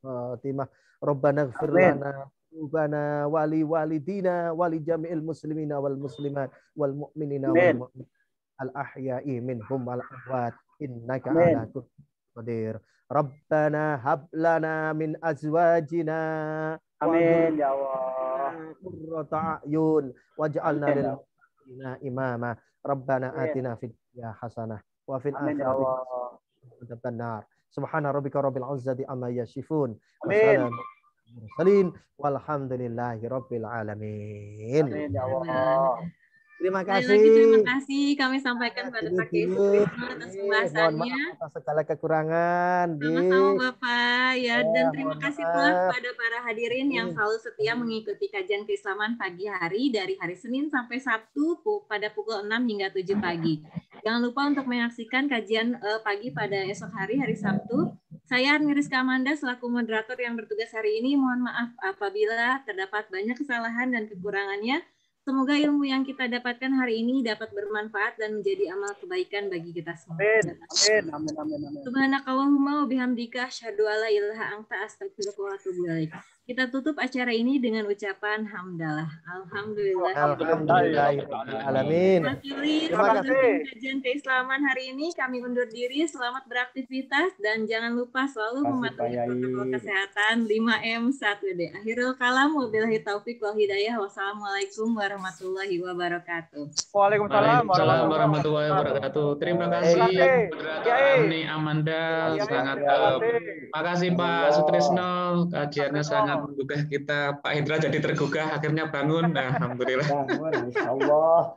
Fatimah. Rabbana ighfir lana dzunubana wa li walidina wa li jami'il muslimina wal muslimat wal mu'minina wal mu'minat al ahya'i minhum wal amwat innaka ala kulli qadir. Rabbana hab lana min azwajina amin ya Allah qurrata a'yun waj'alna lil muttaqina imama. Rabbana atina fid dunya hasanah wa fil akhirati hasanah. Subhana rabbika rabbil izzati amma yasifun. Wassalamu mursalin walhamdulillahi rabbil alamin. Amin ya Allah. Terima kasih. Terima kasih kami sampaikan pada Pak Kiai atas pembahasannya. Atas segala kekurangan. Sama-sama Bapak ya, dan terima kasih pula kepada para hadirin yang selalu setia mengikuti kajian keislaman pagi hari dari hari Senin sampai Sabtu pada pukul 6 hingga 7 pagi. Jangan lupa untuk menyaksikan kajian pagi pada esok hari Sabtu. Saya Rizka Amanda selaku moderator yang bertugas hari ini. Mohon maaf apabila terdapat banyak kesalahan dan kekurangannya. Semoga ilmu yang kita dapatkan hari ini dapat bermanfaat dan menjadi amal kebaikan bagi kita semua. Amin. Subhanakallahumma wa bihamdika asyhadu an la ilaha illa anta astaghfiruka wa atubu ilaik. Kita tutup acara ini dengan ucapan hamdalah. Alhamdulillahirrahmanirrahim. Terima kasih. Kajian keislaman hari ini kami undur diri. Selamat beraktivitas dan jangan lupa selalu mematuhi protokol kesehatan 5M 1D. Akhirul kalam wabillahi taufik wal hidayah. Wassalamualaikum warahmatullahi wabarakatuh. Waalaikumsalam warahmatullahi wabarakatuh. Terima kasih Ani Amanda. Sangat makasih Pak Sutrisno. Kajiannya sangat menggugah kita. Pak Hendra jadi tergugah akhirnya bangun. Nah, alhamdulillah. Insyaallah.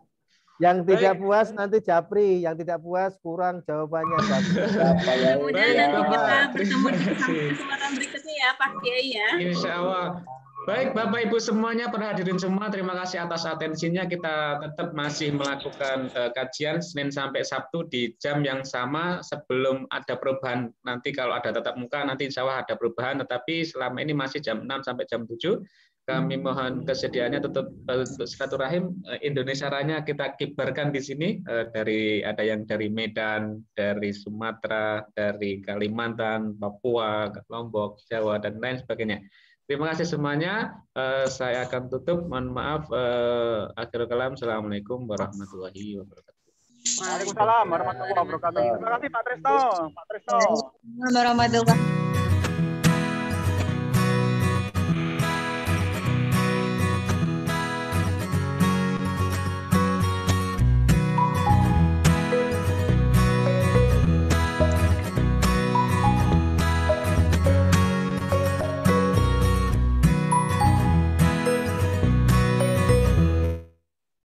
Yang tidak puas nanti japri, yang tidak puas kurang jawabannya japri. Mudah-mudahan nanti kita bertemu di kesempatan berikutnya ya Pak Kiai ya. Insyaallah. Baik Bapak Ibu semuanya, para hadirin semua, terima kasih atas atensinya. Kita tetap masih melakukan kajian Senin sampai Sabtu di jam yang sama. Sebelum ada perubahan, nanti kalau ada tatap muka nanti insya Allah ada perubahan, tetapi selama ini masih jam 6 sampai jam 7. Kami mohon kesediaannya tetap silaturahim. Indonesia Raya kita kibarkan di sini, ada yang dari Medan, dari Sumatera, dari Kalimantan, Papua, Lombok, Jawa dan lain sebagainya. Terima kasih semuanya. Saya akan tutup. Mohon maaf. Akhirul kalam. Assalamualaikum warahmatullahi wabarakatuh. Waalaikumsalam warahmatullahi wabarakatuh. Terima kasih Pak Trisno. Warahmatullahi wabarakatuh.